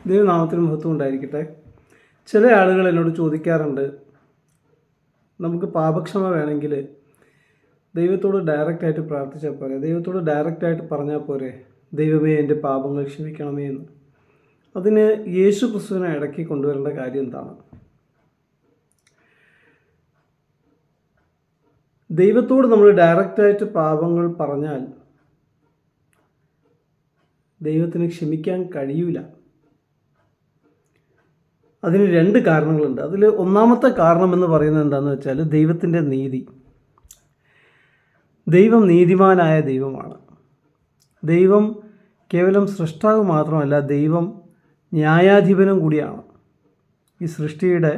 ദൈവനാമത്തിന് മഹത്വം ഉണ്ടായിരിക്കട്ടെ. ചില ആളുകൾ എന്നോട് ചോദിക്കാറുണ്ട്, നമുക്ക് പാപക്ഷമ വേണമെങ്കിൽ ദൈവത്തോട് ഡയറക്റ്റായിട്ട് പ്രാർത്ഥിച്ചാൽ പോരെ, ദൈവത്തോട് ഡയറക്റ്റായിട്ട് പറഞ്ഞാൽ പോരെ, ദൈവമേ എൻ്റെ പാപങ്ങൾ ക്ഷമിക്കണമേ എന്ന്. അതിന് യേശു ക്രിസ്തുവിനെ ഇടയ്ക്ക് കൊണ്ടുവരേണ്ട കാര്യം എന്താണ്? ദൈവത്തോട് നമ്മൾ ഡയറക്റ്റായിട്ട് പാപങ്ങൾ പറഞ്ഞാൽ ദൈവത്തിന് ക്ഷമിക്കാൻ കഴിയില്ല. അതിന് രണ്ട് കാരണങ്ങളുണ്ട്. അതിൽ ഒന്നാമത്തെ കാരണം എന്ന് പറയുന്നത് എന്താണെന്ന് വെച്ചാൽ ദൈവത്തിൻ്റെ നീതി. ദൈവം നീതിമാനായ ദൈവമാണ്. ദൈവം കേവലം സൃഷ്ടാവ് മാത്രമല്ല, ദൈവം ന്യായാധിപനും കൂടിയാണ്. ഈ സൃഷ്ടിയുടെ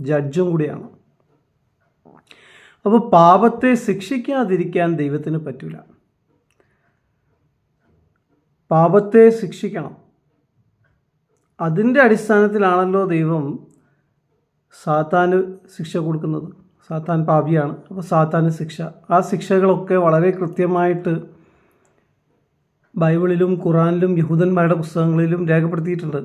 ജഡ്ജും കൂടിയാണ്. അപ്പോൾ പാപത്തെ ശിക്ഷിക്കാതിരിക്കാൻ ദൈവത്തിന് പറ്റില്ല. പാപത്തെ ശിക്ഷിക്കണം. അതിൻ്റെ അടിസ്ഥാനത്തിലാണല്ലോ ദൈവം സാത്താന് ശിക്ഷ കൊടുക്കുന്നത്. സാത്താൻ പാപിയാണ്, അപ്പോൾ സാത്താന് ശിക്ഷ. ആ ശിക്ഷകളൊക്കെ വളരെ കൃത്യമായിട്ട് ബൈബിളിലും ഖുറാനിലും യഹൂദന്മാരുടെ പുസ്തകങ്ങളിലും രേഖപ്പെടുത്തിയിട്ടുണ്ട്.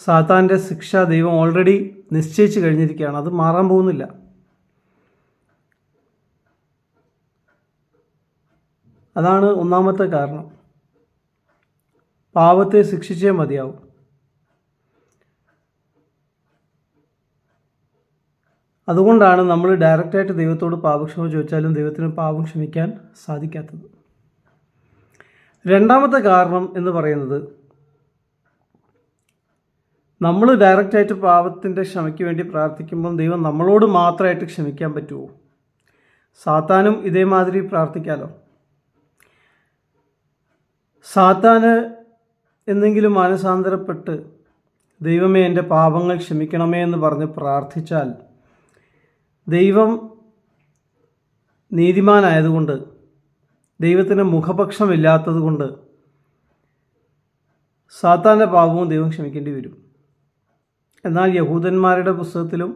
സാത്താൻ്റെ ശിക്ഷ ദൈവം ഓൾറെഡി നിശ്ചയിച്ച് കഴിഞ്ഞിരിക്കുകയാണ്. അത് മാറാൻ പോകുന്നില്ല. അതാണ് ഒന്നാമത്തെ കാരണം. പാപത്തെ ശിക്ഷിച്ചേ മതിയാവും. അതുകൊണ്ടാണ് നമ്മൾ ഡയറക്റ്റായിട്ട് ദൈവത്തോട് പാപക്ഷമ ചോദിച്ചാലും ദൈവത്തിന് പാപം ക്ഷമിക്കാൻ സാധിക്കാത്തത്. രണ്ടാമത്തെ കാരണം എന്ന് പറയുന്നത്, നമ്മൾ ഡയറക്റ്റായിട്ട് പാപത്തിൻ്റെ ക്ഷമയ്ക്ക് വേണ്ടി പ്രാർത്ഥിക്കുമ്പം ദൈവം നമ്മളോട് മാത്രമായിട്ട് ക്ഷമിക്കാൻ പറ്റുമോ? സാത്താനും ഇതേമാതിരി പ്രാർത്ഥിക്കാമല്ലോ. സാത്താന് എന്തെങ്കിലും മാനസാന്തരപ്പെട്ട് ദൈവമേ എൻ്റെ പാപങ്ങൾ ക്ഷമിക്കണമേ എന്ന് പറഞ്ഞ് പ്രാർത്ഥിച്ചാൽ ദൈവം നീതിമാനായതുകൊണ്ട്, ദൈവത്തിന് മുഖപക്ഷമില്ലാത്തത് കൊണ്ട് സാത്താൻ്റെ പാപവും ദൈവം ക്ഷമിക്കേണ്ടി വരും. എന്നാൽ യഹൂദന്മാരുടെ പുസ്തകത്തിലും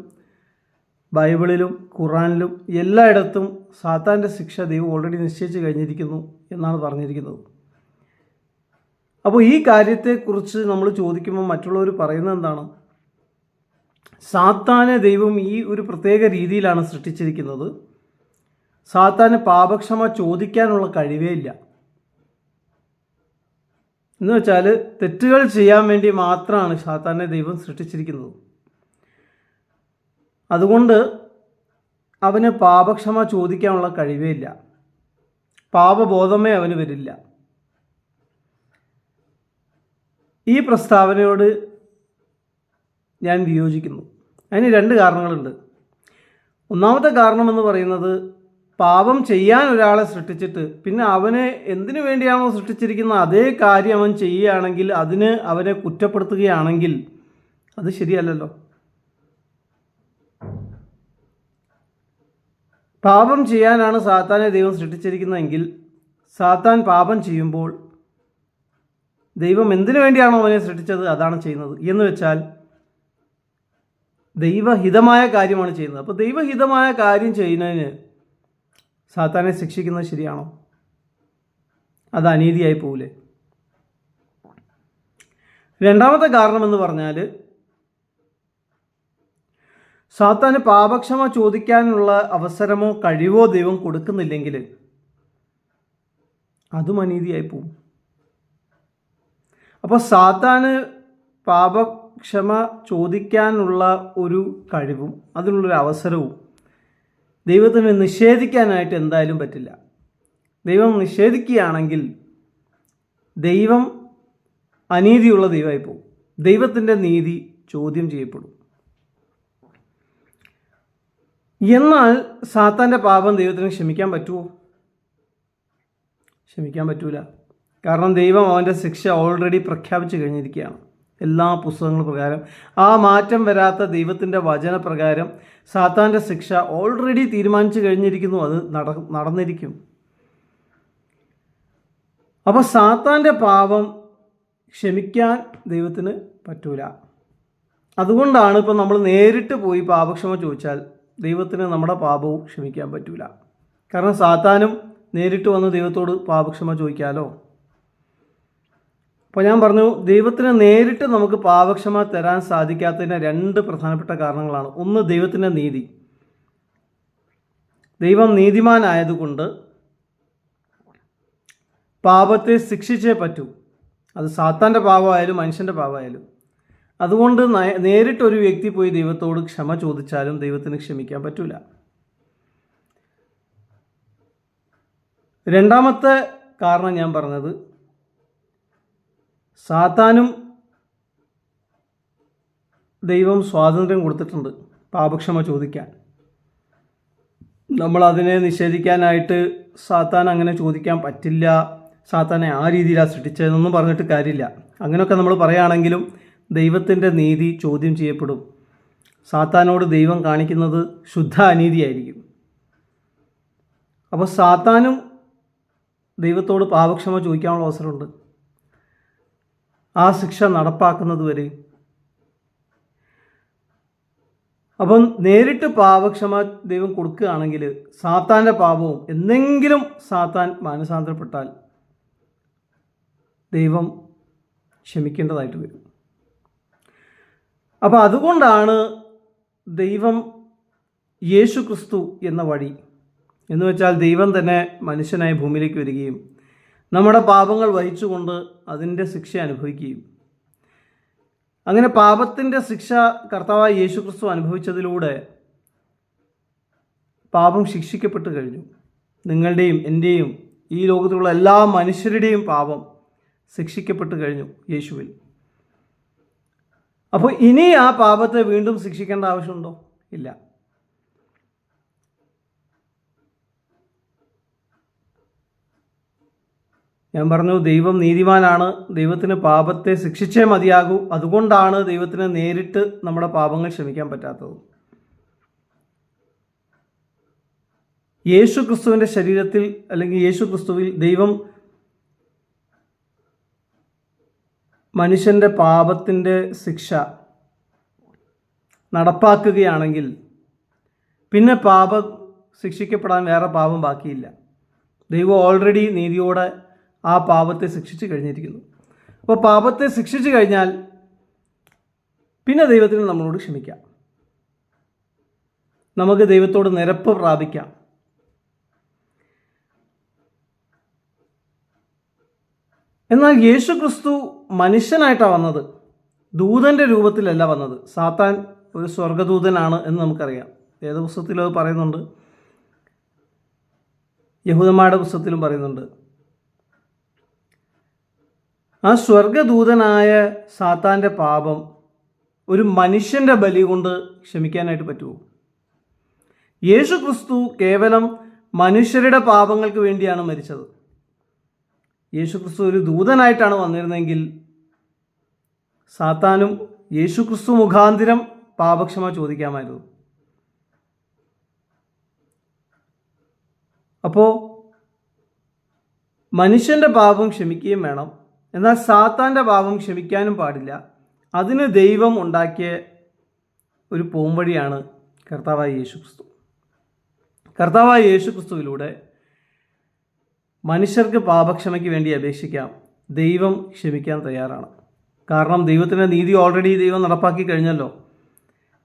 ബൈബിളിലും ഖുറാനിലും എല്ലായിടത്തും സാത്താൻ്റെ ശിക്ഷ ദൈവം ഓൾറെഡി നിശ്ചയിച്ച് കഴിഞ്ഞിരിക്കുന്നു എന്നാണ് പറഞ്ഞിരിക്കുന്നത്. അപ്പോൾ ഈ കാര്യത്തെക്കുറിച്ച് നമ്മൾ ചോദിക്കുമ്പോൾ മറ്റുള്ളവർ പറയുന്നത് എന്താണ്? സാത്താനെ ദൈവം ഈ ഒരു പ്രത്യേക രീതിയിലാണ് സൃഷ്ടിച്ചിരിക്കുന്നത്. സാത്താന് പാപക്ഷമ ചോദിക്കാനുള്ള കഴിവേ ഇല്ല. എന്ന് വെച്ചാൽ തെറ്റുകൾ ചെയ്യാൻ വേണ്ടി മാത്രമാണ് സാത്താനെ ദൈവം സൃഷ്ടിച്ചിരിക്കുന്നത്. അതുകൊണ്ട് അവന് പാപക്ഷമ ചോദിക്കാനുള്ള കഴിവേ ഇല്ല. പാപബോധമേ അവന് വരില്ല. ഈ പ്രസ്താവനയോട് ഞാൻ വിയോജിക്കുന്നു. അതിന് രണ്ട് കാരണങ്ങളുണ്ട്. ഒന്നാമത്തെ കാരണമെന്ന് പറയുന്നത്, പാപം ചെയ്യാൻ ഒരാളെ സൃഷ്ടിച്ചിട്ട് പിന്നെ അവനെ എന്തിനു വേണ്ടിയാണോ സൃഷ്ടിച്ചിരിക്കുന്നത് അതേ കാര്യം അവൻ ചെയ്യുകയാണെങ്കിൽ, അതിന് അവനെ കുറ്റപ്പെടുത്തുകയാണെങ്കിൽ അത് ശരിയല്ലല്ലോ. പാപം ചെയ്യാനാണ് സാത്താനെ ദൈവം സൃഷ്ടിച്ചിരിക്കുന്നതെങ്കിൽ സാത്താൻ പാപം ചെയ്യുമ്പോൾ ദൈവം എന്തിനു വേണ്ടിയാണോ അവനെ സൃഷ്ടിച്ചത് അതാണ് ചെയ്യുന്നത്. എന്ന് വെച്ചാൽ ദൈവഹിതമായ കാര്യമാണ് ചെയ്യുന്നത്. അപ്പോൾ ദൈവഹിതമായ കാര്യം ചെയ്യുന്നതിന് സാത്താനെ ശിക്ഷിക്കുന്നത് ശരിയാണോ? അത് അനീതിയായി പോവില്ലേ? രണ്ടാമത്തെ കാരണം എന്ന് പറഞ്ഞാൽ, സാത്താന് പാപക്ഷമ ചോദിക്കാനുള്ള അവസരമോ കഴിവോ ദൈവം കൊടുക്കുന്നില്ലെങ്കിൽ അതും അനീതിയായി പോവും. അപ്പോൾ സാത്താന് പാപക്ഷമ ചോദിക്കാനുള്ള ഒരു കഴിവും അതിനുള്ളൊരു അവസരവും ദൈവത്തിന് നിഷേധിക്കാനായിട്ട് എന്തായാലും പറ്റില്ല. ദൈവം നിഷേധിക്കുകയാണെങ്കിൽ ദൈവം അനീതിയുള്ള ദൈവമായി പോകും. ദൈവത്തിൻ്റെ നീതി ചോദ്യം ചെയ്യപ്പെടും. എന്നാൽ സാത്താൻ്റെ പാപം ദൈവത്തിന് ക്ഷമിക്കാൻ പറ്റുമോ? ക്ഷമിക്കാൻ പറ്റൂല. കാരണം ദൈവം അവൻ്റെ ശിക്ഷ ഓൾറെഡി പ്രഖ്യാപിച്ചു കഴിഞ്ഞിരിക്കുകയാണ്. എല്ലാ പുസ്തകങ്ങൾ പ്രകാരം, ആ മാറ്റം വരാത്ത ദൈവത്തിൻ്റെ വചനപ്രകാരം സാത്താൻ്റെ ശിക്ഷ ഓൾറെഡി തീരുമാനിച്ചു കഴിഞ്ഞിരിക്കുന്നു. അത് നടന്നിരിക്കും. അപ്പോൾ സാത്താൻ്റെ പാപം ക്ഷമിക്കാൻ ദൈവത്തിന് പറ്റൂല. അതുകൊണ്ടാണ് ഇപ്പം നമ്മൾ നേരിട്ട് പോയി പാപക്ഷമ ചോദിച്ചാൽ ദൈവത്തിന് നമ്മുടെ പാപവും ക്ഷമിക്കാൻ പറ്റൂല. കാരണം സാത്താനും നേരിട്ട് വന്ന് ദൈവത്തോട് പാപക്ഷമ ചോദിക്കാമല്ലോ. അപ്പോൾ ഞാൻ പറഞ്ഞു, ദൈവത്തിന് നേരിട്ട് നമുക്ക് പാപക്ഷമ തരാൻ സാധിക്കാത്തതിന് രണ്ട് പ്രധാനപ്പെട്ട കാരണങ്ങളാണ്. ഒന്ന്, ദൈവത്തിൻ്റെ നീതി. ദൈവം നീതിമാനായതുകൊണ്ട് പാപത്തെ ശിക്ഷിച്ചേ പറ്റൂ. അത് സാത്താൻ്റെ പാപമായാലും മനുഷ്യൻ്റെ പാപമായാലും. അതുകൊണ്ട് നേരിട്ടൊരു വ്യക്തി പോയി ദൈവത്തോട് ക്ഷമ ചോദിച്ചാലും ദൈവത്തിന് ക്ഷമിക്കാൻ പറ്റൂല. രണ്ടാമത്തെ കാരണം ഞാൻ പറഞ്ഞത്, സാത്താനും ദൈവം സ്വാതന്ത്ര്യം കൊടുത്തിട്ടുണ്ട് പാപക്ഷമ ചോദിക്കാൻ. നമ്മൾ അതിനെ നിഷേധിക്കാനായിട്ട് സാത്താൻ അങ്ങനെ ചോദിക്കാൻ പറ്റില്ല, സാത്താനെ ആ രീതിയിലാണ് സൃഷ്ടിച്ചതെന്നൊന്നും പറഞ്ഞിട്ട് കാര്യമില്ല. അങ്ങനെയൊക്കെ നമ്മൾ പറയുകയാണെങ്കിലും ദൈവത്തിൻ്റെ നീതി ചോദ്യം ചെയ്യപ്പെടും. സാത്താനോട് ദൈവം കാണിക്കുന്നത് ശുദ്ധ അനീതിയായിരിക്കും. അപ്പോൾ സാത്താനും ദൈവത്തോട് പാപക്ഷമ ചോദിക്കാനുള്ള അവസരമുണ്ട്, ആ ശിക്ഷ നടപ്പാക്കുന്നത് വരെ. അപ്പം നേരിട്ട് പാപക്ഷമ ദൈവം കൊടുക്കുകയാണെങ്കിൽ സാത്താൻ്റെ പാപവും എന്തെങ്കിലും സാത്താൻ മാനസാന്തരപ്പെട്ടാൽ ദൈവം ക്ഷമിക്കേണ്ടതായിട്ട് വരും. അപ്പോൾ അതുകൊണ്ടാണ് ദൈവം യേശു ക്രിസ്തു എന്ന വഴി, എന്ന് വെച്ചാൽ ദൈവം തന്നെ മനുഷ്യനായി ഭൂമിയിലേക്ക് വരികയും നമ്മുടെ പാപങ്ങൾ വഹിച്ചുകൊണ്ട് അതിൻ്റെ ശിക്ഷ അനുഭവിക്കുകയും, അങ്ങനെ പാപത്തിൻ്റെ ശിക്ഷ കർത്താവായ യേശു ക്രിസ്തു അനുഭവിച്ചതിലൂടെ പാപം ശിക്ഷിക്കപ്പെട്ട് കഴിഞ്ഞു. നിങ്ങളുടെയും എൻ്റെയും ഈ ലോകത്തിലുള്ള എല്ലാ മനുഷ്യരുടെയും പാപം ശിക്ഷിക്കപ്പെട്ട് കഴിഞ്ഞു യേശുവിൽ. അപ്പോൾ ഇനി ആ പാപത്തെ വീണ്ടും ശിക്ഷിക്കേണ്ട ആവശ്യമുണ്ടോ? ഇല്ല. ഞാൻ പറഞ്ഞു, ദൈവം നീതിമാനാണ്, ദൈവത്തിന് പാപത്തെ ശിക്ഷിച്ചേ മതിയാകൂ. അതുകൊണ്ടാണ് ദൈവത്തിന് നേരിട്ട് നമ്മുടെ പാപങ്ങൾ ക്ഷമിക്കാൻ പറ്റാത്തത്. യേശു ക്രിസ്തുവിൻ്റെ ശരീരത്തിൽ അല്ലെങ്കിൽ യേശു ക്രിസ്തുവിൽ ദൈവം മനുഷ്യൻ്റെ പാപത്തിൻ്റെ ശിക്ഷ നടപ്പാക്കുകയാണെങ്കിൽ പിന്നെ പാപം ശിക്ഷിക്കപ്പെടാൻ വേറെ പാപം ബാക്കിയില്ല. ദൈവം ഓൾറെഡി നീതിയോടെ ആ പാപത്തെ ശിക്ഷിച്ച് കഴിഞ്ഞിരിക്കുന്നു. അപ്പോൾ പാപത്തെ ശിക്ഷിച്ചു കഴിഞ്ഞാൽ പിന്നെ ദൈവത്തിന് നമ്മളോട് ക്ഷമിക്കാം, നമുക്ക് ദൈവത്തോട് നിരപ്പ് പ്രാപിക്കാം. എന്നാൽ യേശു ക്രിസ്തു മനുഷ്യനായിട്ടാണ് വന്നത്, ദൂതൻ്റെ രൂപത്തിലല്ല വന്നത്. സാത്താൻ ഒരു സ്വർഗദൂതനാണ് എന്ന് നമുക്കറിയാം. വേദപുസ്തകത്തിൽ അത് പറയുന്നുണ്ട്, യഹൂദന്മാരുടെ പുസ്തകത്തിലും പറയുന്നുണ്ട്. ആ സ്വർഗദൂതനായ സാത്താൻ്റെ പാപം ഒരു മനുഷ്യൻ്റെ ബലി കൊണ്ട് ക്ഷമിക്കാനായിട്ട് പറ്റുമോ? യേശു ക്രിസ്തു കേവലം മനുഷ്യരുടെ പാപങ്ങൾക്ക് വേണ്ടിയാണ് മരിച്ചത്. യേശു ക്രിസ്തു ഒരു ദൂതനായിട്ടാണ് വന്നിരുന്നെങ്കിൽ സാത്താനും യേശു ക്രിസ്തു മുഖാന്തിരം പാപക്ഷമ ചോദിക്കാമായിരുന്നു. അപ്പോൾ മനുഷ്യൻ്റെ പാപം ക്ഷമിക്കുകയും വേണം, എന്നാൽ സാത്താൻ്റെ പാപം ക്ഷമിക്കാനും പാടില്ല. അതിന് ദൈവം ഉണ്ടാക്കിയ ഒരു പോംവഴിയാണ് കർത്താവായ യേശു ക്രിസ്തു. കർത്താവായ യേശു ക്രിസ്തുവിലൂടെ മനുഷ്യർക്ക് പാപക്ഷമയ്ക്ക് വേണ്ടി അപേക്ഷിക്കാം. ദൈവം ക്ഷമിക്കാൻ തയ്യാറാണ്. കാരണം ദൈവത്തിൻ്റെ നീതി ഓൾറെഡി ദൈവം നടപ്പാക്കി കഴിഞ്ഞല്ലോ.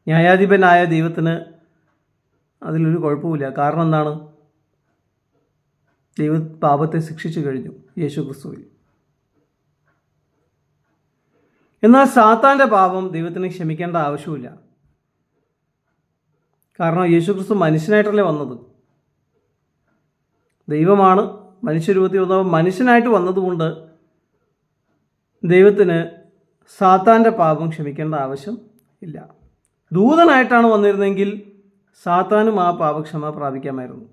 ന്യായാധിപനായ ദൈവത്തിന് അതിലൊരു കുഴപ്പമില്ല. കാരണം എന്താണ്? ദൈവം പാപത്തെ ശിക്ഷിച്ചു കഴിഞ്ഞു യേശു ക്രിസ്തുവിൽ. എന്നാൽ സാത്താൻ്റെ പാപം ദൈവത്തിന് ക്ഷമിക്കേണ്ട ആവശ്യമില്ല. കാരണം യേശു ക്രിസ്തു മനുഷ്യനായിട്ടല്ലേ വന്നത്. ദൈവമാണ് മനുഷ്യരൂപത്തിൽ വന്നപ്പോൾ മനുഷ്യനായിട്ട് വന്നതുകൊണ്ട് ദൈവത്തിന് സാത്താൻ്റെ പാപം ക്ഷമിക്കേണ്ട ആവശ്യം ഇല്ല. ദൂതനായിട്ടാണ് വന്നിരുന്നെങ്കിൽ സാത്താനും ആ പാപക്ഷമ പ്രാപിക്കാമായിരുന്നു.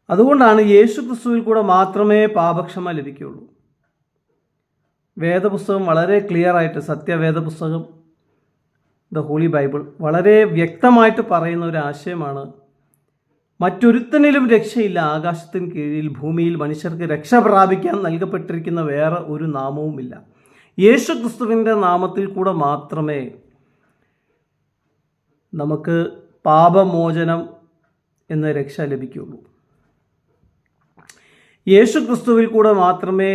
അതുകൊണ്ടാണ് യേശു ക്രിസ്തുവിൽ കൂടെ മാത്രമേ പാപക്ഷമ ലഭിക്കുകയുള്ളൂ. വേദപുസ്തകം വളരെ ക്ലിയറായിട്ട്, സത്യവേദ പുസ്തകം, ദ ഹോളി ബൈബിൾ വളരെ വ്യക്തമായിട്ട് പറയുന്ന ഒരു ആശയമാണ്, മറ്റൊരുത്തനിലും രക്ഷയില്ല, ആകാശത്തിന് കീഴിൽ ഭൂമിയിൽ മനുഷ്യർക്ക് രക്ഷ പ്രാപിക്കാൻ നൽകപ്പെട്ടിരിക്കുന്ന വേറെ ഒരു നാമവുമില്ല. യേശു ക്രിസ്തുവിൻ്റെ നാമത്തിൽ കൂടെ മാത്രമേ നമുക്ക് പാപമോചനം എന്ന രക്ഷ ലഭിക്കുകയുള്ളൂ. യേശു ക്രിസ്തുവിൽ കൂടെ മാത്രമേ,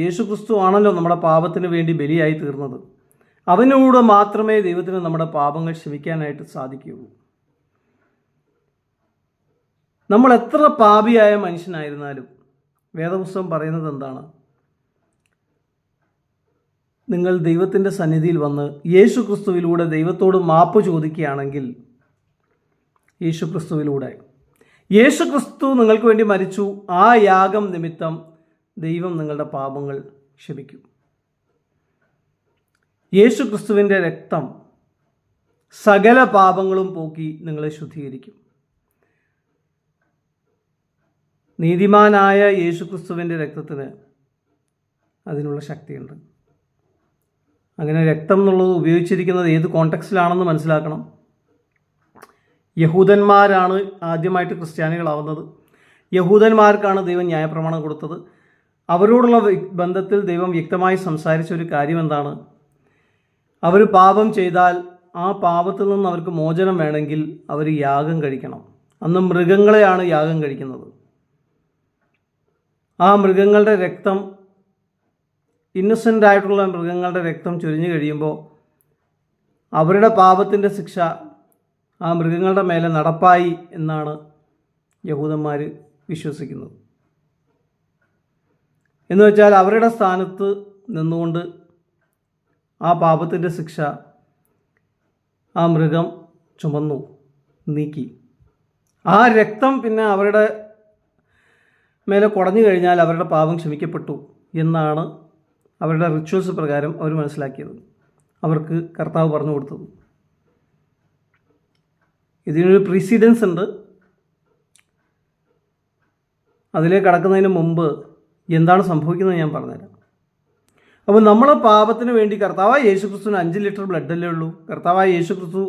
യേശു ക്രിസ്തു ആണല്ലോ നമ്മുടെ പാപത്തിന് വേണ്ടി ബലിയായി തീർന്നത്, അവനിലൂടെ മാത്രമേ ദൈവത്തിന് നമ്മുടെ പാപങ്ങൾ ക്ഷമിക്കാനായിട്ട് സാധിക്കുകയുള്ളൂ. നമ്മൾ എത്ര പാപിയായ മനുഷ്യനായിരുന്നാലും വേദപുസ്തകം പറയുന്നത് എന്താണ്? നിങ്ങൾ ദൈവത്തിൻ്റെ സന്നിധിയിൽ വന്ന് യേശു ക്രിസ്തുവിലൂടെ ദൈവത്തോട് മാപ്പ് ചോദിക്കുകയാണെങ്കിൽ, യേശു ക്രിസ്തുവിലൂടെ, യേശു ക്രിസ്തു നിങ്ങൾക്ക് വേണ്ടി മരിച്ചു, ആ യാഗം നിമിത്തം ദൈവം നിങ്ങളുടെ പാപങ്ങൾ ക്ഷമിക്കും. യേശു ക്രിസ്തുവിൻ്റെ രക്തം സകല പാപങ്ങളും പോക്കി നിങ്ങളെ ശുദ്ധീകരിക്കും. നീതിമാനായ യേശു ക്രിസ്തുവിൻ്റെ രക്തത്തിന് അതിനുള്ള ശക്തിയുണ്ട്. അങ്ങനെ രക്തം എന്നുള്ളത് ഉപയോഗിച്ചിരിക്കുന്നത് ഏത് കോണ്ടെക്സ്റ്റിലാണെന്ന് മനസ്സിലാക്കണം. യഹൂദന്മാരാണ് ആദ്യമായിട്ട് ക്രിസ്ത്യാനികളാവുന്നത്. യഹൂദന്മാർക്കാണ് ദൈവം ന്യായപ്രമാണം കൊടുത്തത്. അവരോടുള്ള ബന്ധത്തിൽ ദൈവം വ്യക്തമായി സംസാരിച്ച ഒരു കാര്യം എന്താണ്? അവർ പാപം ചെയ്താൽ ആ പാപത്തിൽ നിന്ന് അവർക്ക് മോചനം വേണമെങ്കിൽ അവർ യാഗം കഴിക്കണം. അന്ന് മൃഗങ്ങളെയാണ് യാഗം കഴിക്കുന്നത്. ആ മൃഗങ്ങളുടെ രക്തം, ഇന്നസെൻ്റ് ആയിട്ടുള്ള മൃഗങ്ങളുടെ രക്തം ചൊരിഞ്ഞു കഴിയുമ്പോൾ അവരുടെ പാപത്തിൻ്റെ ശിക്ഷ ആ മൃഗങ്ങളുടെ മേലെ നടപ്പായി എന്നാണ് യഹൂദന്മാർ വിശ്വസിക്കുന്നത്. എന്ന് വെച്ചാൽ അവരുടെ സ്ഥാനത്ത് നിന്നുകൊണ്ട് ആ പാപത്തിൻ്റെ ശിക്ഷ ആ മൃഗം ചുമന്നു നീക്കി. ആ രക്തം പിന്നെ അവരുടെ മേലെ കുടഞ്ഞു കഴിഞ്ഞാൽ അവരുടെ പാപം ക്ഷമിക്കപ്പെട്ടു എന്നാണ് അവരുടെ റിച്വൽസ് പ്രകാരം അവർ മനസ്സിലാക്കിയത്, അവർക്ക് കർത്താവ് പറഞ്ഞു കൊടുത്തത്. ഇതിനൊരു പ്രീസിഡൻസ് ഉണ്ട്. അതിലേക്ക് കടക്കുന്നതിന് മുമ്പ് എന്താണ് സംഭവിക്കുന്നത് ഞാൻ പറഞ്ഞുതരാം. അപ്പോൾ നമ്മളെ പാപത്തിന് വേണ്ടി കർത്താവായ യേശു ക്രിസ്തുവിന് 5 ലിറ്റർ ബ്ലഡല്ലേ ഉള്ളൂ. കർത്താവായ യേശു ക്രിസ്തു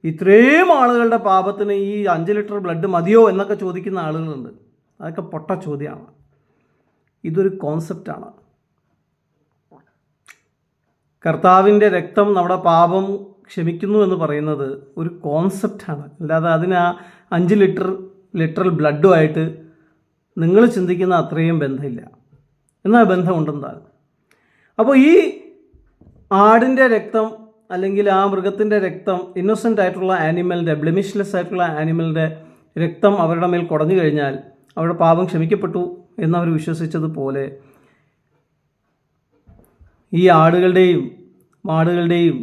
ഇത്രയും ആളുകളുടെ പാപത്തിന് ഈ 5 ലിറ്റർ ബ്ലഡ് മതിയോ എന്നൊക്കെ ചോദിക്കുന്ന ആളുകളുണ്ട്. അതൊക്കെ പൊട്ട ചോദ്യമാണ്. ഇതൊരു കോൺസെപ്റ്റാണ്. കർത്താവിൻ്റെ രക്തം നമ്മുടെ പാപം ക്ഷമിക്കുന്നു എന്ന് പറയുന്നത് ഒരു കോൺസെപ്റ്റാണ്. അല്ലാതെ അതിന് ആ 5 ലിറ്റർ ബ്ലഡുമായിട്ട് നിങ്ങൾ ചിന്തിക്കുന്ന അത്രയും ബന്ധമില്ല. എന്നാൽ ബന്ധമുണ്ടെന്നാൽ, അപ്പോൾ ഈ ആടിൻ്റെ രക്തം അല്ലെങ്കിൽ ആ മൃഗത്തിൻ്റെ രക്തം, ഇന്നോസെൻ്റ് ആയിട്ടുള്ള ആനിമലിൻ്റെ, ബ്ലെമിഷ്ലെസ് ആയിട്ടുള്ള ആനിമലിൻ്റെ രക്തം അവരുടെ മേൽ കുടഞ്ഞു കഴിഞ്ഞാൽ അവരുടെ പാപം ക്ഷമിക്കപ്പെട്ടു എന്നവർ വിശ്വസിച്ചതുപോലെ ഈ ആടുകളുടെയും മാടുകളുടെയും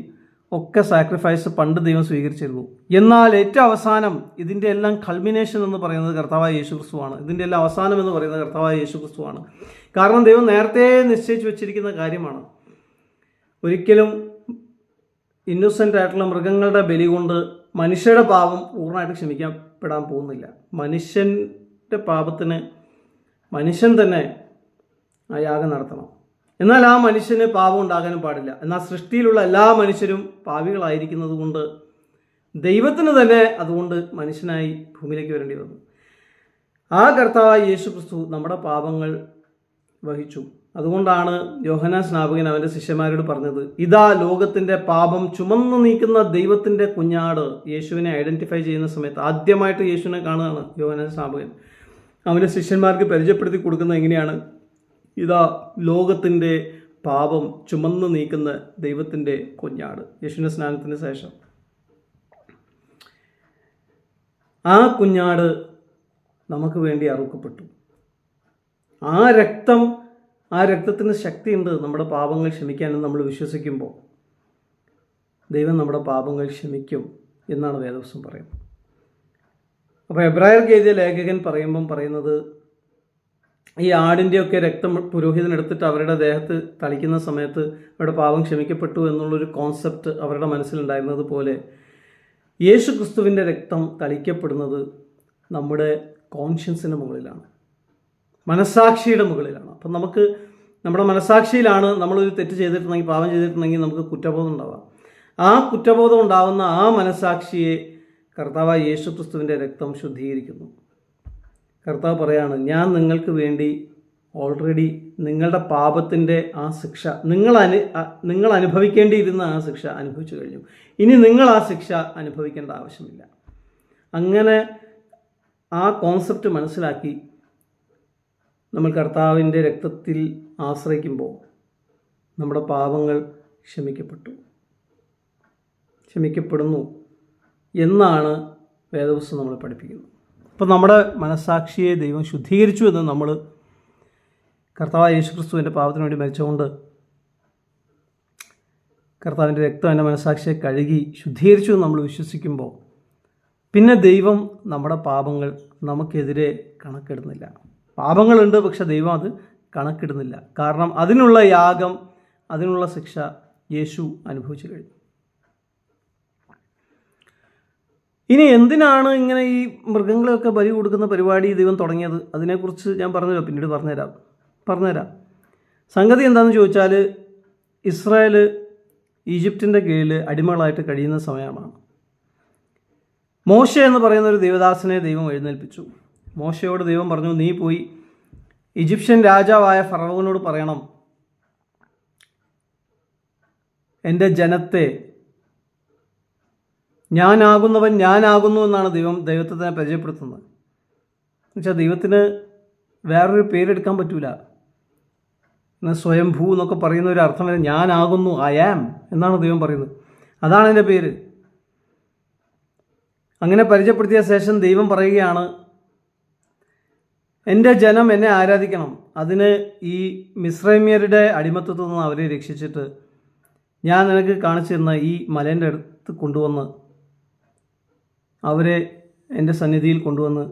ഒക്കെ സാക്രിഫൈസ് പണ്ട് ദൈവം സ്വീകരിച്ചിരുന്നു. എന്നാൽ ഏറ്റവും അവസാനം ഇതിൻ്റെ എല്ലാം കൾമിനേഷൻ എന്ന് പറയുന്നത് കർത്താവായ യേശു ക്രിസ്തുവാണ്. ഇതിൻ്റെ എല്ലാം അവസാനം എന്ന് പറയുന്നത് കർത്താവായ യേശു ക്രിസ്തുവാണ്. കാരണം ദൈവം നേരത്തെ നിശ്ചയിച്ച് വെച്ചിരിക്കുന്ന കാര്യമാണ്. ഒരിക്കലും ഇന്നോസെൻ്റ് ആയിട്ടുള്ള മൃഗങ്ങളുടെ ബലി കൊണ്ട് മനുഷ്യരുടെ പാപം പൂർണ്ണമായിട്ട് ക്ഷമിക്കപ്പെടാൻ പോകുന്നില്ല. മനുഷ്യൻ്റെ പാപത്തിന് മനുഷ്യൻ തന്നെ ആ യാഗം നടത്തണം. എന്നാൽ ആ മനുഷ്യന് പാപം ഉണ്ടാകാനും പാടില്ല. എന്നാൽ സൃഷ്ടിയിലുള്ള എല്ലാ മനുഷ്യരും പാപികളായിരിക്കുന്നത് കൊണ്ട് ദൈവത്തിന് തന്നെ അതുകൊണ്ട് മനുഷ്യനായി ഭൂമിയിലേക്ക് വരേണ്ടി വന്നു. ആ കർത്താവായ യേശു ക്രിസ്തു നമ്മുടെ പാപങ്ങൾ വഹിച്ചു. അതുകൊണ്ടാണ് യോഹന്നാൻ സ്നാപകൻ അവൻ്റെ ശിഷ്യന്മാരോട് പറഞ്ഞത്, ഇതാ ലോകത്തിൻ്റെ പാപം ചുമന്നു നീക്കുന്ന ദൈവത്തിൻ്റെ കുഞ്ഞാട്. യേശുവിനെ ഐഡൻറ്റിഫൈ ചെയ്യുന്ന സമയത്ത് ആദ്യമായിട്ട് യേശുവിനെ കാണുകയാണ് യോഹന്നാൻ സ്നാപകൻ. അവൻ്റെ ശിഷ്യന്മാർക്ക് പരിചയപ്പെടുത്തി കൊടുക്കുന്നത് എങ്ങനെയാണ്? ഇതാ ലോകത്തിൻ്റെ പാപം ചുമന്നു നീക്കുന്ന ദൈവത്തിൻ്റെ കുഞ്ഞാട്. യേശുവിൻ്റെ സ്നാനത്തിന് ശേഷം ആ കുഞ്ഞാട് നമുക്ക് വേണ്ടി അറുക്കപ്പെട്ടു. ആ രക്തത്തിന് ശക്തിയുണ്ട് നമ്മുടെ പാപങ്ങൾ ക്ഷമിക്കാനെന്ന് നമ്മൾ വിശ്വസിക്കുമ്പോൾ ദൈവം നമ്മുടെ പാപങ്ങൾ ക്ഷമിക്കും എന്നാണ് വേദപുസ്തകം പറയുന്നത്. അപ്പോൾ എബ്രായർക്ക് എഴുതിയ ലേഖകൻ പറയുന്നത്, ഈ ആടിൻ്റെയൊക്കെ രക്തം പുരോഹിതൻ എടുത്തിട്ട് അവരുടെ ദേഹത്ത് തളിക്കുന്ന സമയത്ത് അവരുടെ പാപം ക്ഷമിക്കപ്പെട്ടു എന്നുള്ളൊരു കോൺസെപ്റ്റ് അവരുടെ മനസ്സിലുണ്ടായിരുന്നത് പോലെ യേശു ക്രിസ്തുവിൻ്റെ രക്തം തളിക്കപ്പെടുന്നത് നമ്മുടെ കോൺഷ്യൻസിന് മുകളിലാണ്, മനസ്സാക്ഷിയുടെ മുകളിലാണ്. അപ്പം നമുക്ക് നമ്മുടെ മനസ്സാക്ഷിയിലാണ് നമ്മളൊരു തെറ്റ് ചെയ്തിട്ടുണ്ടെങ്കിൽ, പാപം ചെയ്തിട്ടുണ്ടെങ്കിൽ നമുക്ക് കുറ്റബോധം ഉണ്ടാവാം. ആ കുറ്റബോധം ഉണ്ടാവുന്ന ആ മനസ്സാക്ഷിയെ കർത്താവായ യേശു ക്രിസ്തുവിൻ്റെ രക്തം ശുദ്ധീകരിക്കുന്നു. കർത്താവ് പറയാണ്, ഞാൻ നിങ്ങൾക്ക് വേണ്ടി ഓൾറെഡി നിങ്ങളുടെ പാപത്തിൻ്റെ ആ ശിക്ഷ, നിങ്ങൾ അനുഭവിക്കേണ്ടിയിരുന്ന ആ ശിക്ഷ അനുഭവിച്ചു കഴിഞ്ഞു. ഇനി നിങ്ങൾ ആ ശിക്ഷ അനുഭവിക്കേണ്ട ആവശ്യമില്ല. അങ്ങനെ ആ കോൺസെപ്റ്റ് മനസ്സിലാക്കി നമ്മൾ കർത്താവിൻ്റെ രക്തത്തിൽ ആശ്രയിക്കുമ്പോൾ നമ്മുടെ പാപങ്ങൾ ക്ഷമിക്കപ്പെടുന്നു എന്നാണ് വേദപുസ്തകം നമ്മളെ പഠിപ്പിക്കുന്നത്. അപ്പോൾ നമ്മുടെ മനസ്സാക്ഷിയെ ദൈവം ശുദ്ധീകരിച്ചു എന്ന് നമ്മൾ കർത്താവായ യേശുക്രിസ്തുവിൻ്റെ പാപത്തിന് വേണ്ടി മരിച്ചുകൊണ്ട് കർത്താവിൻ്റെ രക്തം എൻ്റെ മനസ്സാക്ഷിയെ കഴുകി ശുദ്ധീകരിച്ചു എന്ന് നമ്മൾ വിശ്വസിക്കുമ്പോൾ പിന്നെ ദൈവം നമ്മുടെ പാപങ്ങൾ നമുക്കെതിരെ കണക്കിടുന്നില്ല. പാപങ്ങളുണ്ട്, പക്ഷെ ദൈവം അത് കണക്കിടുന്നില്ല. കാരണം അതിനുള്ള യാഗം, അതിനുള്ള ശിക്ഷ യേശു അനുഭവിച്ചു കഴിഞ്ഞു. ഇനി എന്തിനാണ് ഇങ്ങനെ ഈ മൃഗങ്ങളെയൊക്കെ ബലി കൊടുക്കുന്ന പരിപാടി ദൈവം തുടങ്ങിയത്? അതിനെക്കുറിച്ച് ഞാൻ പറഞ്ഞല്ലോ, പിന്നീട് പറഞ്ഞുതരാം. സംഗതി എന്താണെന്ന് ചോദിച്ചാൽ, ഇസ്രായേൽ ഈജിപ്തിൻ്റെ കീഴിൽ അടിമകളായിട്ട് കഴിയുന്ന സമയമാണ്. മോശ എന്ന് പറയുന്ന ഒരു ദൈവദാസനെ ദൈവം എഴുന്നേൽപ്പിച്ചു. മോശയോട് ദൈവം പറഞ്ഞു, നീ പോയി ഈജിപ്ഷ്യൻ രാജാവായ ഫറവോനോട് പറയണം, എൻ്റെ ജനത്തെ ഞാനാകുന്നവൻ ഞാനാകുന്നു എന്നാണ് ദൈവത്തെ തന്നെ പരിചയപ്പെടുത്തുന്നത്. എന്നുവെച്ചാൽ ദൈവത്തിന് വേറൊരു പേരെടുക്കാൻ പറ്റൂല. സ്വയംഭൂ എന്നൊക്കെ പറയുന്ന ഒരു അർത്ഥം വരെ ഞാനാകുന്നു, ഐ ആം എന്നാണ് ദൈവം പറയുന്നത്. അതാണ് എൻ്റെ പേര്. അങ്ങനെ പരിചയപ്പെടുത്തിയ ശേഷം ദൈവം പറയുകയാണ്, എൻ്റെ ജനം എന്നെ ആരാധിക്കണം. അതിന് ഈ മിസ്രൈമ്യരുടെ അടിമത്തത്തിൽ നിന്ന് അവരെ രക്ഷിച്ചിട്ട് ഞാൻ നിനക്ക് കാണിച്ചു തന്ന ഈ മലേൻ്റെ അടുത്ത് കൊണ്ടുവന്ന് അവരെ എൻ്റെ സന്നിധിയിൽ കൊണ്ടുവന്ന്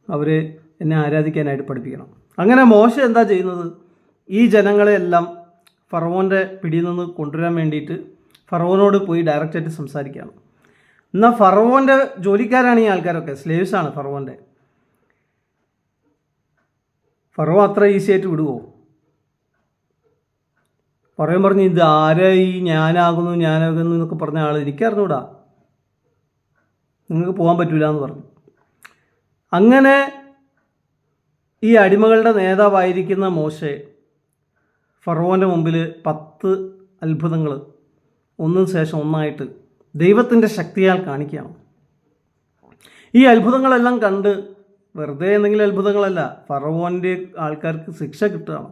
അവരെ എന്നെ ആരാധിക്കാനായിട്ട് പഠിപ്പിക്കണം. അങ്ങനെ മോശ എന്താ ചെയ്യുന്നത്? ഈ ജനങ്ങളെയെല്ലാം ഫറവോൻ്റെ പിടിയിൽ നിന്ന് കൊണ്ടുവരാൻ വേണ്ടിയിട്ട് ഫറവോനോട് പോയി ഡയറക്റ്റായിട്ട് സംസാരിക്കുകയാണ്. എന്നാൽ ഫറവോൻ്റെ ജോലിക്കാരാണ് ഈ ആൾക്കാരൊക്കെ, സ്ലേവ്സാണ് ഫറവോൻ്റെ. ഫറവോ അത്ര ഈസി ആയിട്ട് വിടുവോ? ഫറവോൻ പറഞ്ഞു, ഇത് ആരായി ഞാനാകുന്നു എന്നൊക്കെ പറഞ്ഞ ആൾ എനിക്കറിഞ്ഞൂടാ, നിങ്ങൾക്ക് പോകാൻ പറ്റൂല എന്ന് പറഞ്ഞു. അങ്ങനെ ഈ അടിമകളുടെ നേതാവായിരിക്കുന്ന മോശെ ഫറവോൻ്റെ മുമ്പിൽ 10 അത്ഭുതങ്ങൾ ഒന്നിനു ശേഷം ഒന്നായിട്ട് ദൈവത്തിൻ്റെ ശക്തിയാൽ കാണിക്കുകയാണ്. ഈ അത്ഭുതങ്ങളെല്ലാം കണ്ട് വെറുതെ എന്തെങ്കിലും അത്ഭുതങ്ങളല്ല, ഫറവോൻ്റെ ആൾക്കാർക്ക് ശിക്ഷ കിട്ടുകയാണ്.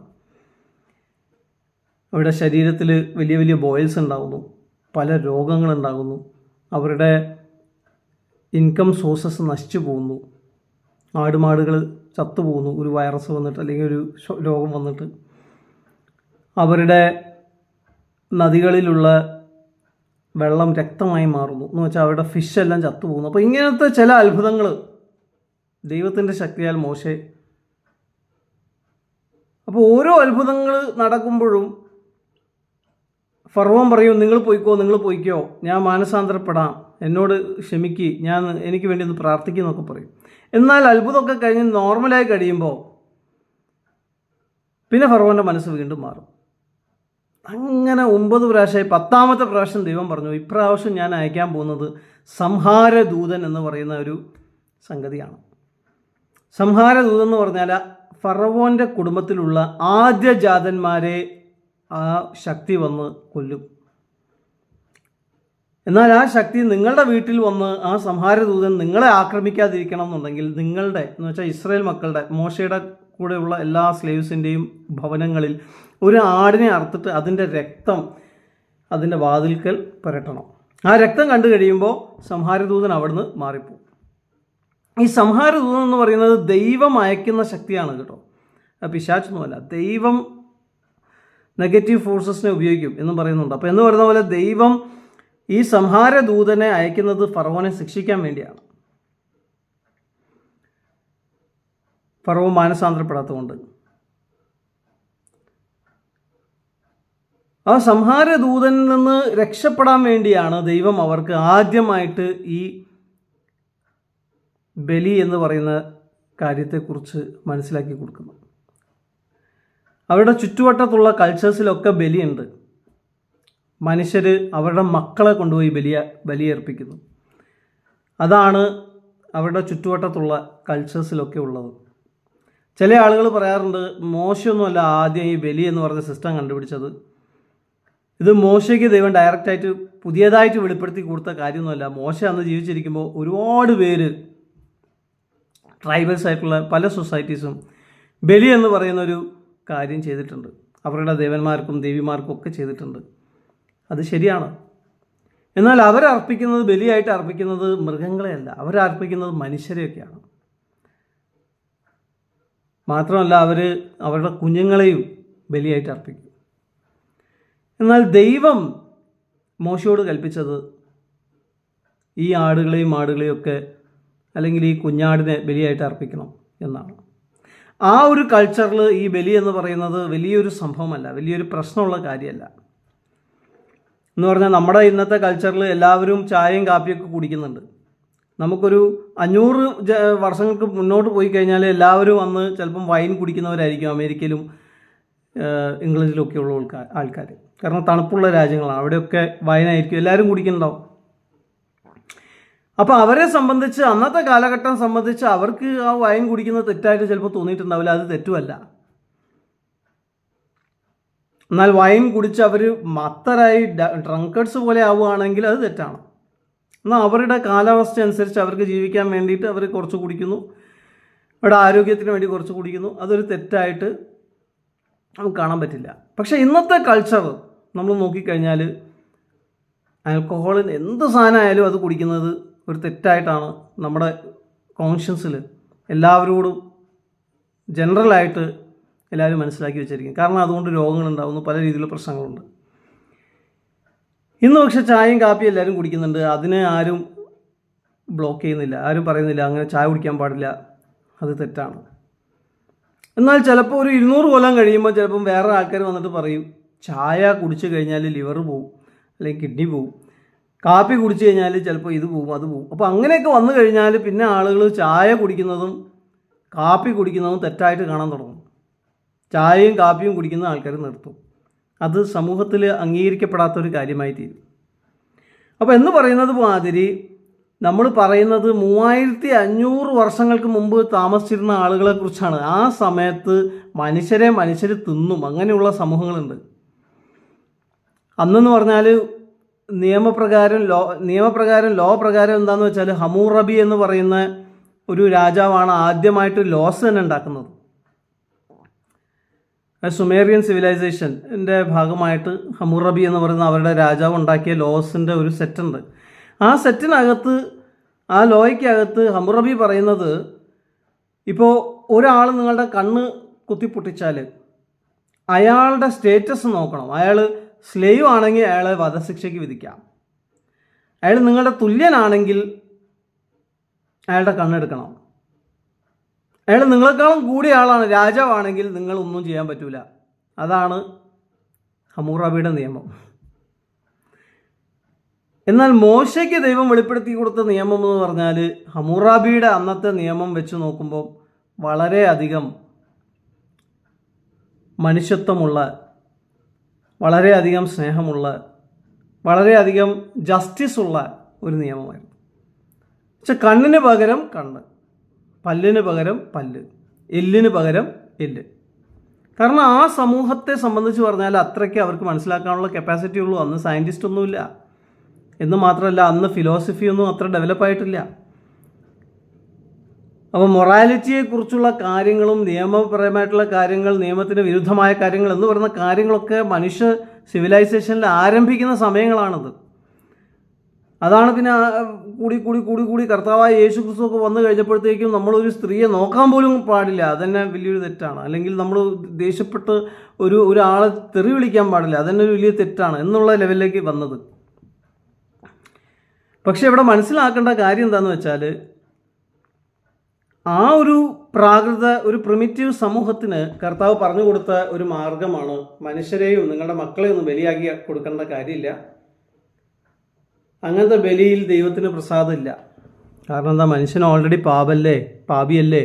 അവരുടെ ശരീരത്തിൽ വലിയ വലിയ ബോയിൽസ് ഉണ്ടാകുന്നു, പല രോഗങ്ങളുണ്ടാകുന്നു, അവരുടെ ഇൻകം സോഴ്സസ് നശിച്ചു പോകുന്നു, ആടുമാടുകൾ ചത്തുപോകുന്നു, ഒരു വൈറസ് വന്നിട്ട് അല്ലെങ്കിൽ ഒരു രോഗം വന്നിട്ട്, അവരുടെ നദികളിലുള്ള വെള്ളം രക്തമായി മാറുന്നു എന്ന് വെച്ചാൽ അവരുടെ ഫിഷ് എല്ലാം ചത്തുപോകുന്നു. അപ്പോൾ ഇങ്ങനത്തെ ചില അത്ഭുതങ്ങൾ ദൈവത്തിൻ്റെ ശക്തിയാൽ മോശെ. അപ്പോൾ ഓരോ അത്ഭുതങ്ങൾ നടക്കുമ്പോഴും ഫറവോൻ പറയും, നിങ്ങൾ പോയിക്കോ, ഞാൻ മാനസാന്തരപ്പെടാം, എന്നോട് ക്ഷമിക്ക്, എനിക്ക് വേണ്ടി ഒന്ന് പ്രാർത്ഥിക്കുന്നൊക്കെ പറയും. എന്നാൽ അത്ഭുതമൊക്കെ കഴിഞ്ഞ് നോർമലായി കഴിയുമ്പോൾ പിന്നെ ഫറവോൻ്റെ മനസ്സ് വീണ്ടും മാറും. അങ്ങനെ 9 പ്രാവശ്യമായി 10ാമത്തെ പ്രാവശ്യം ദൈവം പറഞ്ഞു, ഇപ്രാവശ്യം ഞാൻ അയക്കാൻ പോകുന്നത് സംഹാരദൂതൻ എന്ന് പറയുന്ന ഒരു സംഗതിയാണ്. സംഹാരദൂതൻ എന്ന് പറഞ്ഞാൽ ഫറവോൻ്റെ കുടുംബത്തിലുള്ള ആദ്യജാതന്മാരെ ആ ശക്തി വന്ന് കൊല്ലും. എന്നാൽ ആ ശക്തി നിങ്ങളുടെ വീട്ടിൽ വന്ന് ആ സംഹാരദൂതൻ നിങ്ങളെ ആക്രമിക്കാതിരിക്കണം എന്നുണ്ടെങ്കിൽ നിങ്ങളുടെ എന്ന് വെച്ചാൽ ഇസ്രായേൽ മക്കളുടെ, മോശയുടെ കൂടെയുള്ള എല്ലാ സ്ലേവ്സിൻ്റെയും ഭവനങ്ങളിൽ ഒരു ആടിനെ അറുത്തിട്ട് അതിൻ്റെ രക്തം അതിൻ്റെ വാതിൽക്കൽ പുരട്ടണം. ആ രക്തം കണ്ടു കഴിയുമ്പോൾ സംഹാരദൂതൻ അവിടുന്ന് മാറിപ്പോകും. ഈ സംഹാരദൂതൻ എന്ന് പറയുന്നത് ദൈവം അയക്കുന്ന ശക്തിയാണ് കേട്ടോ, പിശാചൊന്നുമല്ല. ദൈവം നെഗറ്റീവ് ഫോഴ്സസിനെ ഉപയോഗിക്കും എന്നും പറയുന്നുണ്ട്. അപ്പോൾ എന്ന് പറയുന്ന പോലെ ദൈവം ഈ സംഹാരദൂതനെ അയക്കുന്നത് ഫറവോനെ ശിക്ഷിക്കാൻ വേണ്ടിയാണ്. ഫറവോ മാനസാന്തരപ്പെടാത്തതുകൊണ്ട്. ആ സംഹാരദൂതനിൽ നിന്ന് രക്ഷപ്പെടാൻ വേണ്ടിയാണ് ദൈവം അവർക്ക് ആദ്യമായിട്ട് ഈ ബലി എന്ന് പറയുന്ന കാര്യത്തെക്കുറിച്ച് മനസ്സിലാക്കി കൊടുക്കുന്നത്. അവരുടെ ചുറ്റുവട്ടത്തുള്ള കൾച്ചേഴ്സിലൊക്കെ ബലിയുണ്ട്. മനുഷ്യർ അവരുടെ മക്കളെ കൊണ്ടുപോയി ബലിയർപ്പിക്കുന്നു. അതാണ് അവരുടെ ചുറ്റുവട്ടത്തുള്ള കൾച്ചേഴ്സിലൊക്കെ ഉള്ളത്. ചില ആളുകൾ പറയാറുണ്ട്, മോശമൊന്നുമല്ല ആദ്യം ഈ ബലി എന്ന് പറഞ്ഞ സിസ്റ്റം കണ്ടുപിടിച്ചത്, ഇത് മോശയ്ക്ക് ദൈവം ഡയറക്റ്റായിട്ട് പുതിയതായിട്ട് വെളിപ്പെടുത്തി കൊടുത്ത കാര്യമൊന്നുമല്ല. മോശ അന്ന് ജീവിച്ചിരിക്കുമ്പോൾ ഒരുപാട് പേര് ട്രൈബൽസ് ആയിട്ടുള്ള പല സൊസൈറ്റീസും ബലി എന്ന് പറയുന്നൊരു കാര്യം ചെയ്തിട്ടുണ്ട്. അവരുടെ ദേവന്മാർക്കും ദേവിമാർക്കും ഒക്കെ ചെയ്തിട്ടുണ്ട്. അത് ശരിയാണ്. എന്നാൽ അവരർപ്പിക്കുന്നത്, ബലിയായിട്ട് അർപ്പിക്കുന്നത് മൃഗങ്ങളെയല്ല, അവരർപ്പിക്കുന്നത് മനുഷ്യരെയൊക്കെയാണ്. മാത്രമല്ല അവരുടെ കുഞ്ഞുങ്ങളെയും ബലിയായിട്ട് അർപ്പിക്കും. എന്നാൽ ദൈവം മോശയോട് കൽപ്പിച്ചത് ഈ ആടുകളെയും മാടുകളെയും ഒക്കെ, അല്ലെങ്കിൽ ഈ കുഞ്ഞാടിനെ ബലിയായിട്ട് അർപ്പിക്കണം എന്നാണ്. ആ ഒരു കൾച്ചറിൽ ഈ ബലി എന്ന് പറയുന്നത് വലിയൊരു സംഭവമല്ല, വലിയൊരു പ്രശ്നമുള്ള കാര്യമല്ല. എന്ന് പറഞ്ഞാൽ നമ്മുടെ ഇന്നത്തെ കൾച്ചറിൽ എല്ലാവരും ചായയും കാപ്പിയൊക്കെ കുടിക്കുന്നുണ്ട്. നമുക്കൊരു 500 വർഷങ്ങൾക്ക് മുന്നോട്ട് പോയി കഴിഞ്ഞാൽ എല്ലാവരും അന്ന് ചിലപ്പം വൈൻ കുടിക്കുന്നവരായിരിക്കും അമേരിക്കയിലും ഇംഗ്ലണ്ടിലൊക്കെ ഉള്ള ആൾക്കാർ. കാരണം തണുപ്പുള്ള രാജ്യങ്ങളാണ്, അവിടെയൊക്കെ വൈനായിരിക്കും എല്ലാവരും കുടിക്കുന്നുണ്ടാവും. അപ്പോൾ അവരെ സംബന്ധിച്ച്, അന്നത്തെ കാലഘട്ടം സംബന്ധിച്ച് അവർക്ക് ആ വൈൻ കുടിക്കുന്നത് തെറ്റായിട്ട് ചിലപ്പോൾ തോന്നിയിട്ടുണ്ടാവില്ല. അത് തെറ്റുമല്ല. എന്നാൽ വൈൻ കുടിച്ച് അവർ മത്തരായി ഡ്രങ്കേഡ്സ് പോലെ ആവുകയാണെങ്കിൽ അത് തെറ്റാണ്. എന്നാൽ അവരുടെ കാലാവസ്ഥ അനുസരിച്ച് അവർക്ക് ജീവിക്കാൻ വേണ്ടിയിട്ട് അവർ കുറച്ച് കുടിക്കുന്നു, അവരുടെ ആരോഗ്യത്തിന് വേണ്ടി കുറച്ച് കുടിക്കുന്നു, അതൊരു തെറ്റായിട്ട് നമുക്ക് കാണാൻ പറ്റില്ല. പക്ഷേ ഇന്നത്തെ കൾച്ചർ നമ്മൾ നോക്കിക്കഴിഞ്ഞാൽ ആൽക്കഹോളിന് എന്ത് സാധനമായാലും അത് കുടിക്കുന്നത് ഒരു തെറ്റായിട്ടാണ് നമ്മുടെ കോൺഷ്യൻസിൽ എല്ലാവരോടും ജനറലായിട്ട് എല്ലാവരും മനസ്സിലാക്കി വെച്ചിരിക്കും. കാരണം അതുകൊണ്ട് രോഗങ്ങളുണ്ടാകുന്നു, പല രീതിയിലുള്ള പ്രശ്നങ്ങളുണ്ട്. ഇന്ന് പക്ഷേ ചായയും കാപ്പിയും എല്ലാവരും കുടിക്കുന്നുണ്ട്. അതിനെ ആരും ബ്ലോക്ക് ചെയ്യുന്നില്ല, ആരും പറയുന്നില്ല അങ്ങനെ ചായ കുടിക്കാൻ പാടില്ല, അത് തെറ്റാണ്. എന്നാൽ ചിലപ്പോൾ ഒരു 200 കൊല്ലം കഴിയുമ്പോൾ ചിലപ്പം വേറെ ആൾക്കാർ വന്നിട്ട് പറയും ചായ കുടിച്ചു കഴിഞ്ഞാൽ ലിവർ പോവും, അല്ലെങ്കിൽ കിഡ്നി പോവും, കാപ്പി കുടിച്ചു കഴിഞ്ഞാൽ ചിലപ്പോൾ ഇത് പോവും അത് പോവും. അപ്പോൾ അങ്ങനെയൊക്കെ വന്നു കഴിഞ്ഞാൽ പിന്നെ ആളുകൾ ചായ കുടിക്കുന്നതും കാപ്പി കുടിക്കുന്നതും തെറ്റായിട്ട് കാണാൻ തുടങ്ങും. ചായയും കാപ്പിയും കുടിക്കുന്ന ആൾക്കാർ നിർത്തും. അത് സമൂഹത്തിൽ അംഗീകരിക്കപ്പെടാത്തൊരു കാര്യമായി തീരും. അപ്പോൾ എന്ന് പറയുന്നത് മാതിരി നമ്മൾ പറയുന്നത് 3500 വർഷങ്ങൾക്ക് മുമ്പ് താമസിച്ചിരുന്ന ആളുകളെക്കുറിച്ചാണ്. ആ സമയത്ത് മനുഷ്യർ തിന്നും, അങ്ങനെയുള്ള സമൂഹങ്ങളുണ്ട്. അന്നെന്ന് പറഞ്ഞാൽ നിയമപ്രകാരം ലോ പ്രകാരം എന്താണെന്ന് വെച്ചാൽ ഹമ്മൂറബി എന്ന് പറയുന്ന ഒരു രാജാവാണ് ആദ്യമായിട്ട് ലോസ് തന്നെ ഉണ്ടാക്കുന്നത്. സുമേറിയൻ സിവിലൈസേഷൻ്റെ ഭാഗമായിട്ട് ഹമ്മൂറബി എന്ന് പറയുന്ന അവരുടെ രാജാവ് ഉണ്ടാക്കിയ ലോസിൻ്റെ ഒരു സെറ്റുണ്ട്. ആ സെറ്റിനകത്ത്, ആ ലോയ്ക്കകത്ത് ഹമ്മൂറബി പറയുന്നത്, ഇപ്പോൾ ഒരാൾ നിങ്ങളുടെ കണ്ണ് കുത്തിപ്പൊട്ടിച്ചാൽ അയാളുടെ സ്റ്റേറ്റസ് നോക്കണം. അയാൾ സ്ലേവ് ആണെങ്കിൽ അയാളെ വധശിക്ഷയ്ക്ക് വിധിക്കാം. അയാൾ നിങ്ങളുടെ തുല്യനാണെങ്കിൽ അയാളുടെ കണ്ണെടുക്കണം. അയാൾ നിങ്ങളെക്കാളും കൂടിയ ആളാണ്, രാജാവാണെങ്കിൽ നിങ്ങളൊന്നും ചെയ്യാൻ പറ്റില്ല. അതാണ് ഹമ്മൂറബിയുടെ നിയമം. എന്നാൽ മോശയ്ക്ക് ദൈവം വെളിപ്പെടുത്തി കൊടുത്ത നിയമം എന്ന് പറഞ്ഞാൽ ഹമ്മൂറബിയുടെ അന്നത്തെ നിയമം വെച്ച് നോക്കുമ്പോൾ വളരെയധികം മനുഷ്യത്വമുള്ള, വളരെയധികം സ്നേഹമുള്ള, വളരെയധികം ജസ്റ്റിസ് ഉള്ള ഒരു നിയമമായിരുന്നു. പക്ഷെ കണ്ണിന് പകരം കണ്ണ്, പല്ലിന് പകരം പല്ല്, എല്ലിന് പകരം എല്ല്. കാരണം ആ സമൂഹത്തെ സംബന്ധിച്ച് പറഞ്ഞാൽ അത്രയ്ക്ക് അവർക്ക് മനസ്സിലാക്കാനുള്ള കപ്പാസിറ്റി ഉള്ളൂ. അന്ന് സയൻറ്റിസ്റ്റ് ഒന്നുമില്ല എന്ന് മാത്രമല്ല, അന്ന് ഫിലോസഫിയൊന്നും അത്ര ഡെവലപ്പായിട്ടില്ല. അപ്പോൾ മൊറാലിറ്റിയെക്കുറിച്ചുള്ള കാര്യങ്ങളും നിയമപരമായിട്ടുള്ള കാര്യങ്ങൾ, നിയമത്തിന് വിരുദ്ധമായ കാര്യങ്ങൾ എന്ന് പറയുന്ന കാര്യങ്ങളൊക്കെ മനുഷ്യ സിവിലൈസേഷനിൽ ആരംഭിക്കുന്ന സമയങ്ങളാണത്. അതാണ് പിന്നെ കൂടി കർത്താവായ യേശു ക്രിസ്തുവൊക്കെ വന്നു കഴിഞ്ഞപ്പോഴത്തേക്കും നമ്മളൊരു സ്ത്രീയെ നോക്കാൻ പോലും പാടില്ല, അതന്നെ വലിയൊരു തെറ്റാണ്. അല്ലെങ്കിൽ നമ്മൾ ദേഷ്യപ്പെട്ട് ഒരാളെ തെറി വിളിക്കാൻ പാടില്ല, അതന്നെ ഒരു വലിയ തെറ്റാണ് എന്നുള്ള ലെവലിലേക്ക് വന്നത്. പക്ഷെ ഇവിടെ മനസ്സിലാക്കേണ്ട കാര്യം എന്താണെന്ന് വെച്ചാൽ, ആ ഒരു ഒരു പ്രിമിറ്റീവ് സമൂഹത്തിന് കർത്താവ് പറഞ്ഞു കൊടുത്ത ഒരു മാർഗമാണ് മനുഷ്യരെയും നിങ്ങളുടെ മക്കളെയും ഒന്നും ബലിയാക്കി കൊടുക്കേണ്ട കാര്യമില്ല. അങ്ങനത്തെ ബലിയിൽ ദൈവത്തിന് പ്രസാദമില്ല. കാരണം എന്താ, മനുഷ്യൻ ഓൾറെഡി പാപിയല്ലേ.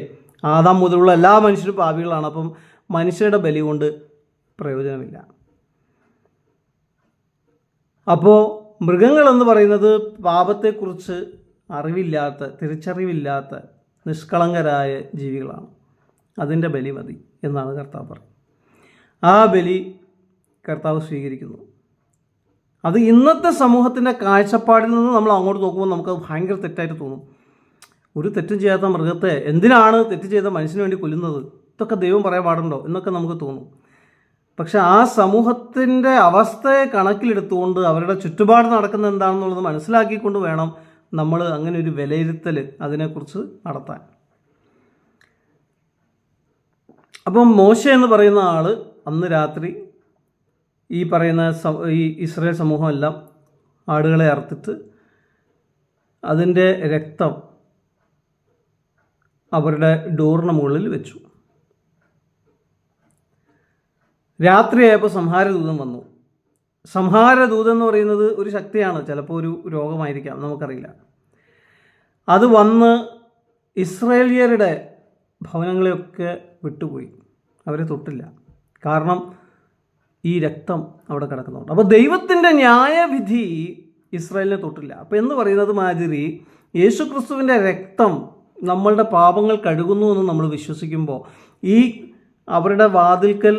ആദാം മുതലുള്ള എല്ലാ മനുഷ്യരും പാപികളാണ്. അപ്പം മനുഷ്യരുടെ ബലി കൊണ്ട് പ്രയോജനമില്ല. അപ്പോൾ മൃഗങ്ങളെന്ന് പറയുന്നത് പാപത്തെക്കുറിച്ച് അറിവില്ലാത്ത, തിരിച്ചറിവില്ലാത്ത, നിഷ്കളങ്കരായ ജീവികളാണ്. അതിൻ്റെ ബലി മതി എന്നാണ് കർത്താവ് പറയുന്നത്. ആ ബലി കർത്താവ് സ്വീകരിക്കുന്നു. അത് ഇന്നത്തെ സമൂഹത്തിൻ്റെ കാഴ്ചപ്പാടിൽ നിന്ന് നമ്മൾ അങ്ങോട്ട് നോക്കുമ്പോൾ നമുക്കത് ഭയങ്കര തെറ്റായിട്ട് തോന്നും. ഒരു തെറ്റും ചെയ്യാത്ത മൃഗത്തെ എന്തിനാണ് തെറ്റ് ചെയ്ത മനുഷ്യന് വേണ്ടി കൊല്ലുന്നത്? ഇതൊക്കെ ദൈവം പറയാൻ പാടുണ്ടോ എന്നൊക്കെ നമുക്ക് തോന്നും. പക്ഷെ ആ സമൂഹത്തിൻ്റെ അവസ്ഥയെ കണക്കിലെടുത്തുകൊണ്ട് അവരുടെ ചുറ്റുപാട് നടക്കുന്നത് എന്താണെന്നുള്ളത് മനസ്സിലാക്കിക്കൊണ്ട് വേണം നമ്മൾ അങ്ങനെ ഒരു വിലയിരുത്തൽ അതിനെക്കുറിച്ച് നടത്താൻ. അപ്പം മോശ എന്ന് പറയുന്ന ആൾ അന്ന് രാത്രി ഈ പറയുന്ന ഈ ഇസ്രായേൽ സമൂഹമെല്ലാം ആടുകളെ അറുത്തിട്ട് അതിൻ്റെ രക്തം അവരുടെ ഡോറിന് മുകളിൽ വെച്ചു. രാത്രിയായപ്പോൾ സംഹാരദൂതൻ വന്നു. സംഹാരദൂതൻ എന്ന് പറയുന്നത് ഒരു ശക്തിയാണ്, ചിലപ്പോൾ ഒരു രോഗമായിരിക്കാം, നമുക്കറിയില്ല. അത് വന്ന് ഇസ്രായേലിയരുടെ ഭവനങ്ങളെയൊക്കെ വിട്ടുപോയി, അവരെ തൊട്ടില്ല. കാരണം ഈ രക്തം അവിടെ കിടക്കുന്നുണ്ട്. അപ്പോൾ ദൈവത്തിൻ്റെ ന്യായവിധി ഇസ്രായേലിനെ തൊട്ടില്ല. അപ്പോൾ എന്ന് പറയുന്നത് മാതിരി യേശുക്രിസ്തുവിൻ്റെ രക്തം നമ്മളുടെ പാപങ്ങൾ കഴുകുന്നു എന്ന് നമ്മൾ വിശ്വസിക്കുമ്പോൾ ഈ അവരുടെ വാതിൽക്കൽ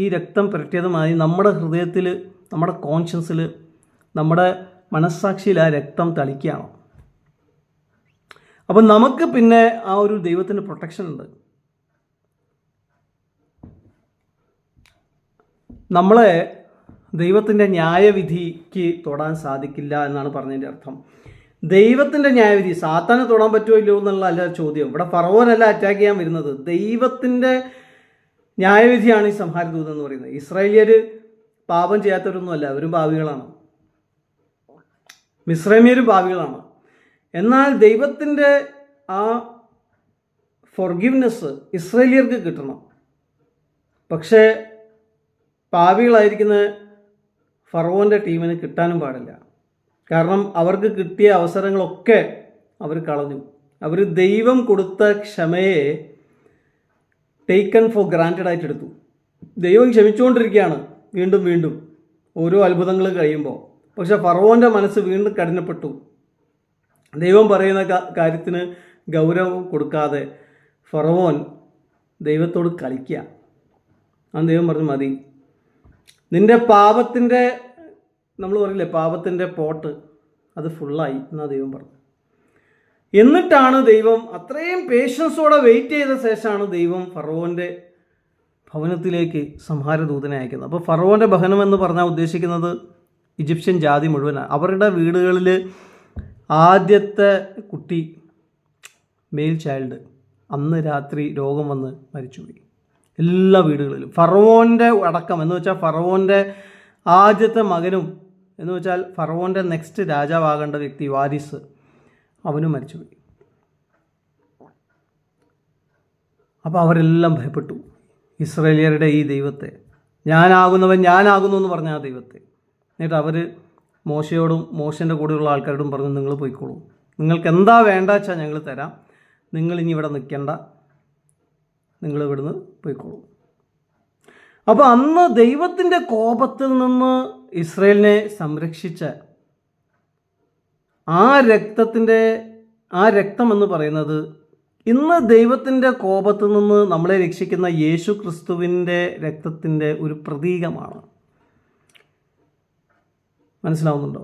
ഈ രക്തം പുരട്ടിയതുമായി നമ്മുടെ ഹൃദയത്തിൽ, നമ്മുടെ കോൺഷ്യൻസിൽ, നമ്മുടെ മനസ്സാക്ഷിയിൽ ആ രക്തം തളിക്കുകയാണ്. അപ്പം നമുക്ക് പിന്നെ ആ ഒരു ദൈവത്തിൻ്റെ പ്രൊട്ടക്ഷൻ ഉണ്ട്. നമ്മളെ ദൈവത്തിൻ്റെ ന്യായവിധിക്ക് തൊടാൻ സാധിക്കില്ല എന്നാണ് പറഞ്ഞതിൻ്റെ അർത്ഥം. ദൈവത്തിൻ്റെ ന്യായവിധി സാത്താനെ തൊടാൻ പറ്റുമോ ഇല്ലയോ എന്നുള്ളതല്ല ചോദ്യം. ഇവിടെ ഫറവോനല്ല അറ്റാക്ക് ചെയ്യാൻ വരുന്നത്, ദൈവത്തിൻ്റെ ന്യായവിധിയാണ് ഈ സംഹാരദൂതൻ എന്ന് പറയുന്നത്. ഇസ്രായേലിയർ പാപം ചെയ്യാത്തവരൊന്നുമല്ല, അവരും പാപികളാണ്, മിസ്രൈമ്യരും പാപികളാണ്. എന്നാൽ ദൈവത്തിൻ്റെ ആ ഫോർഗിവ്നെസ് ഇസ്രായേലിയർക്ക് കിട്ടണം. പക്ഷേ പാപികളായിരിക്കുന്ന ഫറവോൻ്റെ ടീമിന് കിട്ടാനും പാടില്ല. കാരണം അവർക്ക് കിട്ടിയ അവസരങ്ങളൊക്കെ അവർ കളഞ്ഞു. അവർ ദൈവം കൊടുത്ത ക്ഷമയെ ടേക്കൺ ഫോർ ഗ്രാൻറ്റഡ് ആയിട്ട് എടുത്തു. ദൈവം ക്ഷമിച്ചുകൊണ്ടിരിക്കുകയാണ് വീണ്ടും വീണ്ടും ഓരോ അത്ഭുതങ്ങൾ കഴിയുമ്പോൾ. പക്ഷെ ഫറവോൻ്റെ മനസ്സ് വീണ്ടും കഠിനപ്പെട്ടു. ദൈവം പറയുന്ന കാര്യത്തിന് ഗൗരവം കൊടുക്കാതെ ഫറവോൻ ദൈവത്തോട് കളിക്കുക. ആ ദൈവം പറഞ്ഞു, മതി, നിൻ്റെ പാപത്തിൻ്റെ, നമ്മൾ പറയില്ലേ പാപത്തിൻ്റെ പോട്ട്, അത് ഫുള്ളായി എന്നാ ദൈവം പറഞ്ഞു. എന്നിട്ടാണ് ദൈവം അത്രയും പേഷ്യൻസോടെ വെയിറ്റ് ചെയ്ത ശേഷമാണ് ദൈവം ഫറവോൻ്റെ ഭവനത്തിലേക്ക് സംഹാരദൂതനെ അയക്കുന്നത്. അപ്പോൾ ഫറവോൻ്റെ ഭവനം എന്ന് പറഞ്ഞാൽ ഉദ്ദേശിക്കുന്നത് ഈജിപ്ഷ്യൻ ജാതി മുഴുവനാണ്. അവരുടെ വീടുകളിൽ ആദ്യത്തെ കുട്ടി, മെയിൽ ചൈൽഡ്, അന്ന് രാത്രി രോഗം വന്ന് മരിച്ചുപോയി. എല്ലാ വീടുകളിലും ഫറവോൻ്റെ അടക്കം എന്ന് വെച്ചാൽ ഫറവോൻ്റെ ആദ്യത്തെ മകനും എന്ന് വെച്ചാൽ ഫറവോൻ്റെ നെക്സ്റ്റ് രാജാവാകേണ്ട വ്യക്തി വാരിസ്, അവനും മരിച്ചുപോയി. അപ്പോൾ അവരെല്ലാം ഭയപ്പെട്ടു ഇസ്രായേലിയരുടെ ഈ ദൈവത്തെ, ഞാനാകുന്നവൻ ഞാനാകുന്നു എന്ന് പറഞ്ഞ ആ ദൈവത്തെ. എന്നിട്ട് അവർ മോശയോടും മോശൻ്റെ കൂടെയുള്ള ആൾക്കാരോടും പറഞ്ഞു, നിങ്ങൾ പോയിക്കോളൂ, നിങ്ങൾക്ക് എന്താ വേണ്ട വെച്ചാൽ ഞങ്ങൾ തരാം, നിങ്ങൾ ഇനി ഇവിടെ നിൽക്കേണ്ട, നിങ്ങൾ ഇവിടുന്ന് പോയിക്കോളൂ. അപ്പോൾ അന്ന് ദൈവത്തിൻ്റെ കോപത്തിൽ നിന്ന് ഇസ്രായേലിനെ സംരക്ഷിച്ച ആ രക്തം എന്ന് പറയുന്നത് ഇന്ന് ദൈവത്തിൻ്റെ കോപത്തിൽ നിന്ന് നമ്മളെ രക്ഷിക്കുന്ന യേശു ക്രിസ്തുവിൻ്റെ രക്തത്തിൻ്റെ ഒരു പ്രതീകമാണ്. മനസ്സിലാവുന്നുണ്ടോ?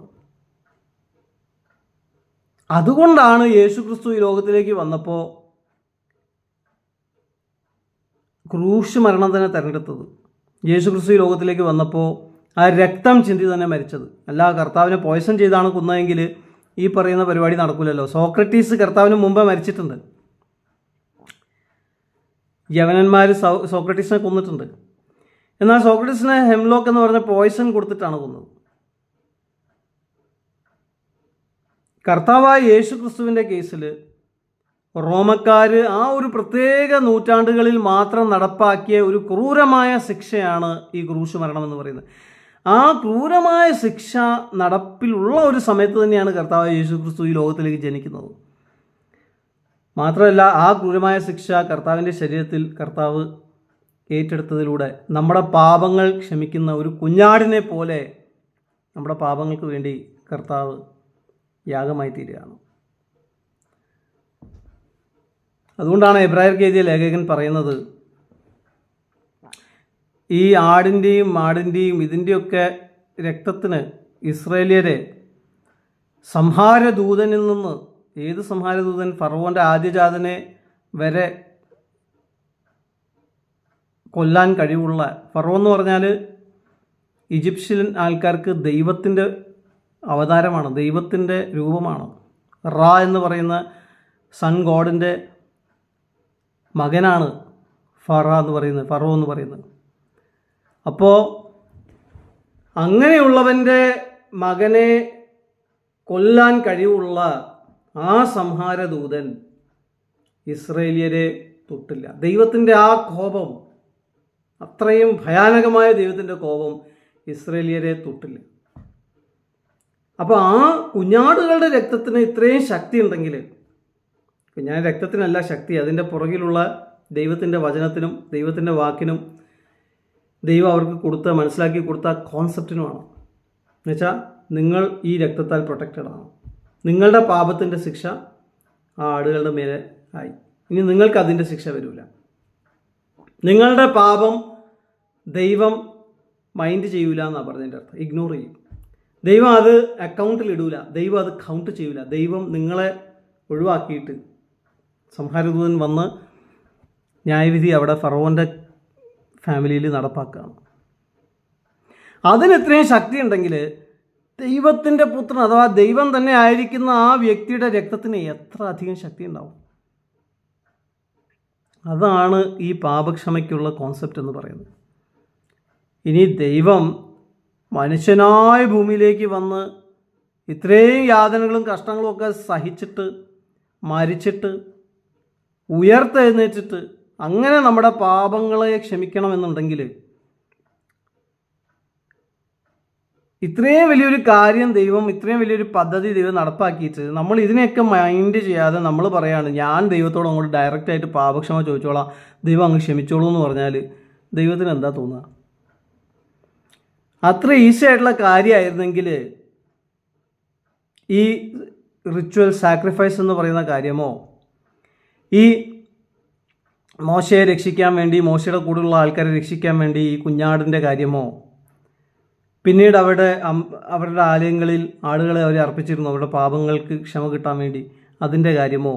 അതുകൊണ്ടാണ് യേശു ക്രിസ്തു ഈ ലോകത്തിലേക്ക് വന്നപ്പോൾ ക്രൂശ് മരണം തന്നെ തിരഞ്ഞെടുത്തത്. യേശു ക്രിസ്തു ഈ ലോകത്തിലേക്ക് വന്നപ്പോൾ ആ രക്തം ചിന്തി തന്നെ മരിച്ചത്. അല്ല കർത്താവിനെ പോയ്സൺ ചെയ്താണ് കൊന്നതെങ്കിൽ ഈ പറയുന്ന പരിപാടി നടക്കില്ലല്ലോ. സോക്രട്ടീസ് കർത്താവിന് മുമ്പേ മരിച്ചിട്ടുണ്ട്. യവനന്മാർ സോക്രട്ടീസിനെ കൊന്നിട്ടുണ്ട്. എന്നാൽ സോക്രട്ടീസിനെ ഹെംലോക്ക് എന്ന് പറഞ്ഞ പോയ്സൺ കൊടുത്തിട്ടാണ് കൊന്നത്. കർത്താവായ യേശു ക്രിസ്തുവിൻ്റെ കേസിൽ റോമക്കാർ ആ ഒരു പ്രത്യേക നൂറ്റാണ്ടുകളിൽ മാത്രം നടപ്പാക്കിയ ഒരു ക്രൂരമായ ശിക്ഷയാണ് ഈ ക്രൂശ് മരണം എന്ന് പറയുന്നത്. ആ ക്രൂരമായ ശിക്ഷ നടപ്പിലുള്ള ഒരു സമയത്ത് തന്നെയാണ് കർത്താവായ യേശു ക്രിസ്തു ഈ ലോകത്തിലേക്ക് ജനിക്കുന്നത്. മാത്രമല്ല ആ ക്രൂരമായ ശിക്ഷ കർത്താവിൻ്റെ ശരീരത്തിൽ കർത്താവ് ഏറ്റെടുത്തതിലൂടെ നമ്മുടെ പാപങ്ങൾ ക്ഷമിക്കുന്ന ഒരു കുഞ്ഞാടിനെ പോലെ നമ്മുടെ പാപങ്ങൾക്ക് വേണ്ടി കർത്താവ് യാഗമായി തീരുകയാണ്. അതുകൊണ്ടാണ് എബ്രായർക്ക് എഴുതിയ ലേഖകൻ പറയുന്നത്, ഈ ആടിൻ്റെയും മാടിൻ്റെയും ഇതിൻ്റെയൊക്കെ രക്തത്തിന് ഇസ്രായേലിയരെ സംഹാരദൂതനിൽ നിന്ന്, ഏത് സംഹാരദൂതൻ, ഫറവോൻ്റെ ആദ്യജാതനെ വരെ കൊല്ലാൻ കഴിവുള്ള, ഫറോ എന്ന് പറഞ്ഞാൽ ഈജിപ്ഷ്യൻ ആൾക്കാർക്ക് ദൈവത്തിൻ്റെ അവതാരമാണ്, ദൈവത്തിൻ്റെ രൂപമാണ്. റാ എന്ന് പറയുന്ന സൺ ഗോഡിൻ്റെ മകനാണ് ഫറോ എന്ന് പറയുന്നത്. അപ്പോൾ അങ്ങനെയുള്ളവൻ്റെ മകനെ കൊല്ലാൻ കഴിവുള്ള ആ സംഹാരദൂതൻ ഇസ്രയേലിയരെ തൊട്ടില്ല. ദൈവത്തിൻ്റെ ആ കോപം, അത്രയും ഭയാനകമായ ദൈവത്തിൻ്റെ കോപം ഇസ്രയേലിയരെ തൊട്ടില്ല. അപ്പോൾ ആ കുഞ്ഞാടുകളുടെ രക്തത്തിന് ഇത്രയും ശക്തി ഉണ്ടെങ്കിൽ, കുഞ്ഞാട് രക്തത്തിനല്ല ശക്തി, അതിൻ്റെ പുറകിലുള്ള ദൈവത്തിൻ്റെ വചനത്തിനും ദൈവത്തിൻ്റെ വാക്കിനും ദൈവം അവർക്ക് മനസ്സിലാക്കി കൊടുത്ത കോൺസെപ്റ്റിനുമാണ്. എന്നുവെച്ചാൽ നിങ്ങൾ ഈ രക്തത്താൽ പ്രൊട്ടക്റ്റഡ് ആണ്, നിങ്ങളുടെ പാപത്തിൻ്റെ ശിക്ഷ ആ ആടുകളുടെ മേലെ ആയി, ഇനി നിങ്ങൾക്ക് അതിൻ്റെ ശിക്ഷ വരില്ല. നിങ്ങളുടെ പാപം ദൈവം മൈൻഡ് ചെയ്യൂല എന്നാണ് പറഞ്ഞതിൻ്റെ അർത്ഥം, ഇഗ്നോർ ചെയ്യും. ദൈവം അത് അക്കൗണ്ടിൽ ഇടൂല, ദൈവം അത് കൗണ്ട് ചെയ്യൂല. ദൈവം നിങ്ങളെ ഒഴിവാക്കിയിട്ട് സംഹാരദൂതൻ വന്ന് ന്യായവിധി അവിടെ ഫറവോൻ്റെ ഫാമിലിയിൽ നടപ്പാക്കുകയാണ്. അതിന് ഇത്രയും ശക്തി ഉണ്ടെങ്കിൽ ദൈവത്തിൻ്റെ പുത്രൻ അഥവാ ദൈവം തന്നെ ആയിരിക്കുന്ന ആ വ്യക്തിയുടെ രക്തത്തിന് എത്ര അധികം ശക്തി ഉണ്ടാവും. അതാണ് ഈ പാപക്ഷമയ്ക്കുള്ള കോൺസെപ്റ്റ് എന്ന് പറയുന്നത്. ഇനി ദൈവം മനുഷ്യനായ ഭൂമിയിലേക്ക് വന്ന് ഇത്രയും യാതനകളും കഷ്ടങ്ങളും ഒക്കെ സഹിച്ചിട്ട് മരിച്ചിട്ട് ഉയർത്തെഴുന്നേറ്റിട്ട് അങ്ങനെ നമ്മുടെ പാപങ്ങളെ ക്ഷമിക്കണമെന്നുണ്ടെങ്കിൽ ഇത്രയും വലിയൊരു കാര്യം ദൈവം, ഇത്രയും വലിയൊരു പദ്ധതി ദൈവം നടപ്പാക്കിയിട്ട് നമ്മൾ ഇതിനെയൊക്കെ മൈൻഡ് ചെയ്യാതെ നമ്മൾ പറയാണ് ഞാൻ ദൈവത്തോട് അങ്ങോട്ട് ഡയറക്റ്റായിട്ട് പാപക്ഷമ ചോദിച്ചോളാം, ദൈവം അങ്ങ് ക്ഷമിച്ചോളൂ എന്ന് പറഞ്ഞാൽ ദൈവത്തിന് എന്താ തോന്നുക? അത്ര ഈസി ആയിട്ടുള്ള കാര്യമായിരുന്നെങ്കിൽ ഈ റിച്വൽ സാക്രിഫൈസ് എന്ന് പറയുന്ന കാര്യമോ, ഈ മോശയെ രക്ഷിക്കാൻ വേണ്ടി, മോശയുടെ കൂടെയുള്ള ആൾക്കാരെ രക്ഷിക്കാൻ വേണ്ടി ഈ കുഞ്ഞാടിൻ്റെ കാര്യമോ, പിന്നീട് അവരുടെ ആലയങ്ങളിൽ ആളുകളെ അവർ അർപ്പിച്ചിരുന്നു അവരുടെ പാപങ്ങൾക്ക് ക്ഷമ കിട്ടാൻ വേണ്ടി, അതിൻ്റെ കാര്യമോ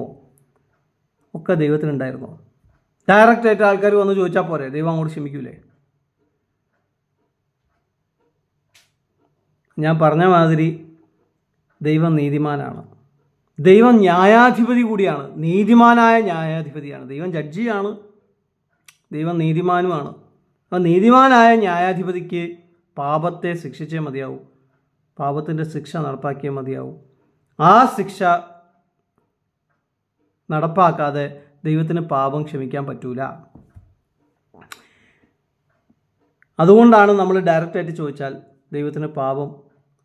ഒക്കെ ദൈവത്തിനുണ്ടായിരുന്നോ? ഡയറക്റ്റായിട്ട് ആൾക്കാർ വന്ന് ചോദിച്ചാൽ പോരെ, ദൈവം അങ്ങോട്ട് ക്ഷമിക്കൂലേ? ഞാൻ പറഞ്ഞ മാതിരി ദൈവം നീതിമാനാണ്, ദൈവം ന്യായാധിപതി കൂടിയാണ്, നീതിമാനായ ന്യായാധിപതിയാണ്. ദൈവം ജഡ്ജിയാണ്, ദൈവം നീതിമാനുമാണ്. അപ്പോൾ നീതിമാനായ ന്യായാധിപതിക്ക് പാപത്തെ ശിക്ഷിച്ചേ മതിയാവും, പാപത്തിൻ്റെ ശിക്ഷ നടപ്പാക്കിയേ മതിയാവും. ആ ശിക്ഷ നടപ്പാക്കാതെ ദൈവത്തിന് പാപം ക്ഷമിക്കാൻ പറ്റൂല. അതുകൊണ്ടാണ് നമ്മൾ ഡയറക്റ്റായിട്ട് ചോദിച്ചാൽ ദൈവത്തിന്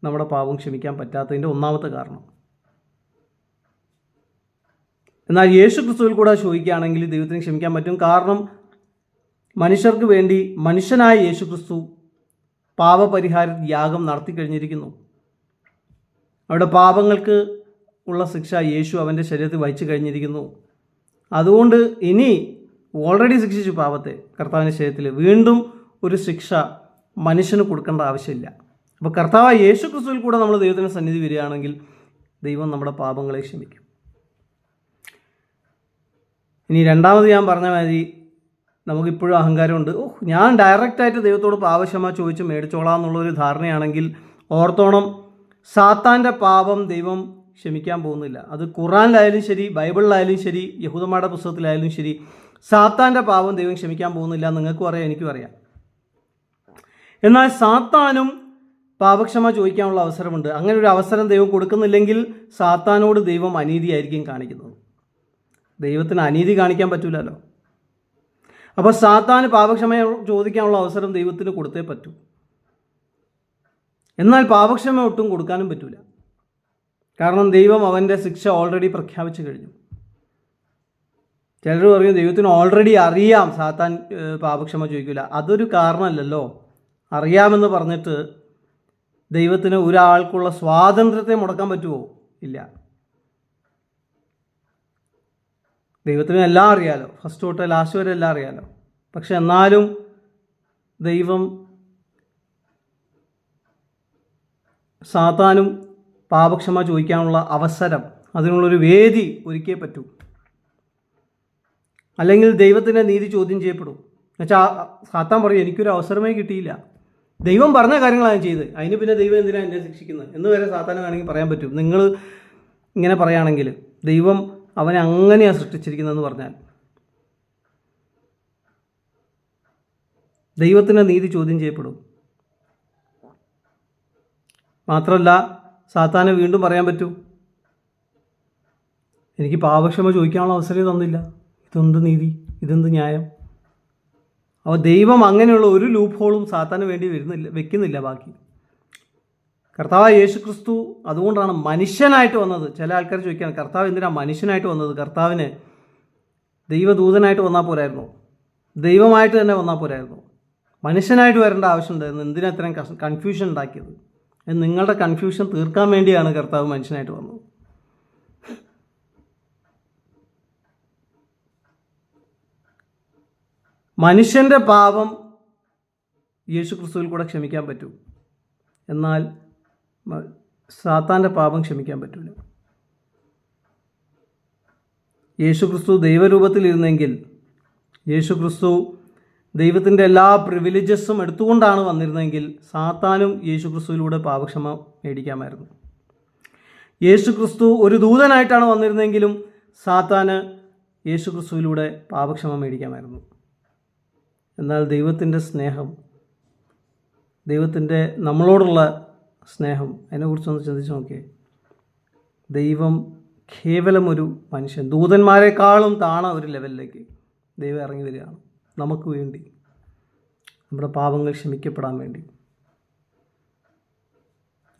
നമ്മുടെ പാപം ക്ഷമിക്കാൻ പറ്റാത്തതിൻ്റെ ഒന്നാമത്തെ കാരണം. എന്നാൽ യേശു ക്രിസ്തുവിൽ കൂടെ ചോദിക്കുകയാണെങ്കിൽ ദൈവത്തിന് ക്ഷമിക്കാൻ പറ്റും. കാരണം മനുഷ്യർക്ക് വേണ്ടി മനുഷ്യനായ യേശു ക്രിസ്തു പാപപരിഹാര യാഗം നടത്തി കഴിഞ്ഞിരിക്കുന്നു. അവരുടെ പാപങ്ങൾക്ക് ഉള്ള ശിക്ഷ യേശു അവൻ്റെ ശരീരത്തിൽ വഹിച്ചു കഴിഞ്ഞിരിക്കുന്നു. അതുകൊണ്ട് ഇനി ഓൾറെഡി ശിക്ഷിച്ചു പാപത്തെ കർത്താവിൻ്റെ ശരീരത്തിൽ, വീണ്ടും ഒരു ശിക്ഷ മനുഷ്യന് കൊടുക്കേണ്ട ആവശ്യമില്ല. അപ്പോൾ കർത്താവ് യേശു ക്രിസ്തുവിൽ കൂടെ നമ്മൾ ദൈവത്തിൻ്റെ സന്നിധി വരികയാണെങ്കിൽ ദൈവം നമ്മുടെ പാപങ്ങളെ ക്ഷമിക്കും. ഇനി രണ്ടാമത് ഞാൻ പറഞ്ഞ മാതിരി നമുക്കിപ്പോഴും അഹങ്കാരമുണ്ട്, ഞാൻ ഡയറക്റ്റായിട്ട് ദൈവത്തോട് പാപക്ഷമ ചോദിച്ച് മേടിച്ചോളാം എന്നുള്ളൊരു ധാരണയാണെങ്കിൽ ഓർത്തോണം, സാത്താൻ്റെ പാപം ദൈവം ക്ഷമിക്കാൻ പോകുന്നില്ല. അത് ഖുറാനിലായാലും ശരി, ബൈബിളിലായാലും ശരി, യഹൂദന്മാരുടെ പുസ്തകത്തിലായാലും ശരി, സാത്താൻ്റെ പാപം ദൈവം ക്ഷമിക്കാൻ പോകുന്നില്ല. നിങ്ങൾക്കും അറിയാം, എനിക്കും അറിയാം. എന്നാൽ സാത്താനും പാപക്ഷമ ചോദിക്കാനുള്ള അവസരമുണ്ട്. അങ്ങനെ ഒരു അവസരം ദൈവം കൊടുക്കുന്നില്ലെങ്കിൽ സാത്താനോട് ദൈവം അനീതിയായിരിക്കും കാണിക്കുന്നത്. ദൈവത്തിന് അനീതി കാണിക്കാൻ പറ്റൂലല്ലോ. അപ്പോൾ സാത്താന് പാപക്ഷമ ചോദിക്കാനുള്ള അവസരം ദൈവത്തിന് കൊടുത്തേ പറ്റൂ. എന്നാൽ പാപക്ഷമ ഒട്ടും കൊടുക്കാനും പറ്റൂല. കാരണം ദൈവം അവൻ്റെ ശിക്ഷ ഓൾറെഡി പ്രഖ്യാപിച്ചു കഴിഞ്ഞു. ചിലർ പറയും ദൈവത്തിന് ഓൾറെഡി അറിയാം സാത്താൻ പാപക്ഷമ ചോദിക്കില്ല. അതൊരു കാരണമല്ലല്ലോ. അറിയാമെന്ന് പറഞ്ഞിട്ട് ദൈവത്തിന് ഒരാൾക്കുള്ള സ്വാതന്ത്ര്യത്തെ മുടക്കാൻ പറ്റുമോ? ഇല്ല. ദൈവത്തിന് എല്ലാം അറിയാലോ, ഫസ്റ്റ് തൊട്ട് ലാസ്റ്റ് വരെ എല്ലാം അറിയാലോ. പക്ഷെ എന്നാലും ദൈവം സാത്താനും പാപക്ഷമ ചോദിക്കാനുള്ള അവസരം, അതിനുള്ളൊരു വേദി ഒരുക്കിയേ പറ്റൂ. അല്ലെങ്കിൽ ദൈവത്തിൻ്റെ നീതി ചോദ്യം ചെയ്യപ്പെടും. എന്നുവെച്ചാൽ സാത്താൻ പറയും എനിക്കൊരു അവസരമേ കിട്ടിയില്ല, ദൈവം പറഞ്ഞ കാര്യങ്ങളാണ് ചെയ്ത്, അതിന് പിന്നെ ദൈവം എന്തിനാണ് എന്നെ ശിക്ഷിക്കുന്നത് എന്ന് വരെ സാത്താൻ വേണമെങ്കിൽ പറയാൻ പറ്റും. നിങ്ങൾ ഇങ്ങനെ പറയുകയാണെങ്കിൽ ദൈവം അവനെ അങ്ങനെയാണ് സൃഷ്ടിച്ചിരിക്കുന്നതെന്ന് പറഞ്ഞാൽ ദൈവത്തിൻ്റെ നീതി ചോദ്യം ചെയ്യപ്പെടും. മാത്രമല്ല സാത്താന് വീണ്ടും പറയാൻ പറ്റും എനിക്ക് പാപക്ഷമ ചോദിക്കാനുള്ള അവസരം തന്നില്ല, ഇതെന്ത് നീതി, ഇതെന്ത് ന്യായം. അപ്പോൾ ദൈവം അങ്ങനെയുള്ള ഒരു ലൂപ്പ് ഹോളും സാത്താന് വേണ്ടി വെക്കുന്നില്ല ബാക്കി. കർത്താവ് യേശു ക്രിസ്തു അതുകൊണ്ടാണ് മനുഷ്യനായിട്ട് വന്നത്. ചില ആൾക്കാർ ചോദിക്കുകയാണ് കർത്താവ് എന്തിനാണ് മനുഷ്യനായിട്ട് വന്നത്, കർത്താവിന് ദൈവദൂതനായിട്ട് വന്നാൽ പോരായിരുന്നു, ദൈവമായിട്ട് തന്നെ വന്നാൽ പോരായിരുന്നു, മനുഷ്യനായിട്ട് വരേണ്ട ആവശ്യമുണ്ടായിരുന്നു, എന്തിനാ ഇത്രയും കൺഫ്യൂഷൻ ഉണ്ടാക്കിയത്? നിങ്ങളുടെ കൺഫ്യൂഷൻ തീർക്കാൻ വേണ്ടിയാണ് കർത്താവ് മനുഷ്യനായിട്ട് വന്നത്. മനുഷ്യൻ്റെ പാപം യേശു ക്രിസ്തുവിൽ കൂടെ ക്ഷമിക്കാൻ പറ്റും, എന്നാൽ സാത്താൻ്റെ പാപം ക്ഷമിക്കാൻ പറ്റില്ല. യേശു ക്രിസ്തു ദൈവരൂപത്തിലിരുന്നെങ്കിൽ, യേശു ക്രിസ്തു ദൈവത്തിൻ്റെ എല്ലാ പ്രിവിലേജസും എടുത്തുകൊണ്ടാണ് വന്നിരുന്നെങ്കിൽ സാത്താനും യേശു ക്രിസ്തുവിലൂടെ പാപക്ഷമ മേടിക്കാമായിരുന്നു. യേശു ക്രിസ്തു ഒരു ദൂതനായിട്ടാണ് വന്നിരുന്നെങ്കിലും സാത്താന് യേശു ക്രിസ്തുവിലൂടെ പാപക്ഷമ മേടിക്കാമായിരുന്നു. എന്നാൽ ദൈവത്തിൻ്റെ സ്നേഹം, ദൈവത്തിൻ്റെ നമ്മളോടുള്ള സ്നേഹം, അതിനെക്കുറിച്ചൊന്ന് ചിന്തിച്ച് നോക്കിയേ. ദൈവം കേവലം ഒരു മനുഷ്യൻ, ദൂതന്മാരെക്കാളും താണ ഒരു ലെവലിലേക്ക് ദൈവം ഇറങ്ങി വരികയാണ് നമുക്ക് വേണ്ടി, നമ്മുടെ പാപങ്ങൾ ക്ഷമിക്കപ്പെടാൻ വേണ്ടി.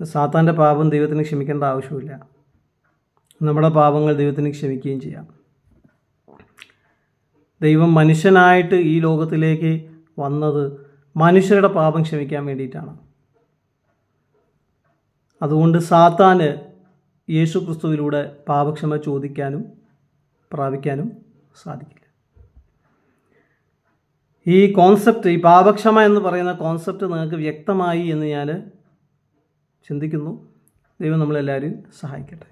സാത്താൻ്റെ പാപം ദൈവത്തിന് ക്ഷമിക്കേണ്ട ആവശ്യമില്ല, നമ്മുടെ പാപങ്ങൾ ദൈവത്തിന് ക്ഷമിക്കുകയും ചെയ്യാം. ദൈവം മനുഷ്യനായിട്ട് ഈ ലോകത്തിലേക്ക് വന്നത് മനുഷ്യരുടെ പാപം ക്ഷമിക്കാൻ വേണ്ടിയിട്ടാണ്. അതുകൊണ്ട് സാത്താന് യേശു ക്രിസ്തുവിലൂടെ പാപക്ഷമ ചോദിക്കാനും പ്രാപിക്കാനും സാധിക്കില്ല. ഈ കോൺസെപ്റ്റ്, ഈ പാപക്ഷമ എന്ന് പറയുന്ന കോൺസെപ്റ്റ് നിങ്ങൾക്ക് വ്യക്തമായി എന്ന് ഞാൻ ചിന്തിക്കുന്നു. ദൈവം നമ്മളെല്ലാവരും സഹായിക്കട്ടെ.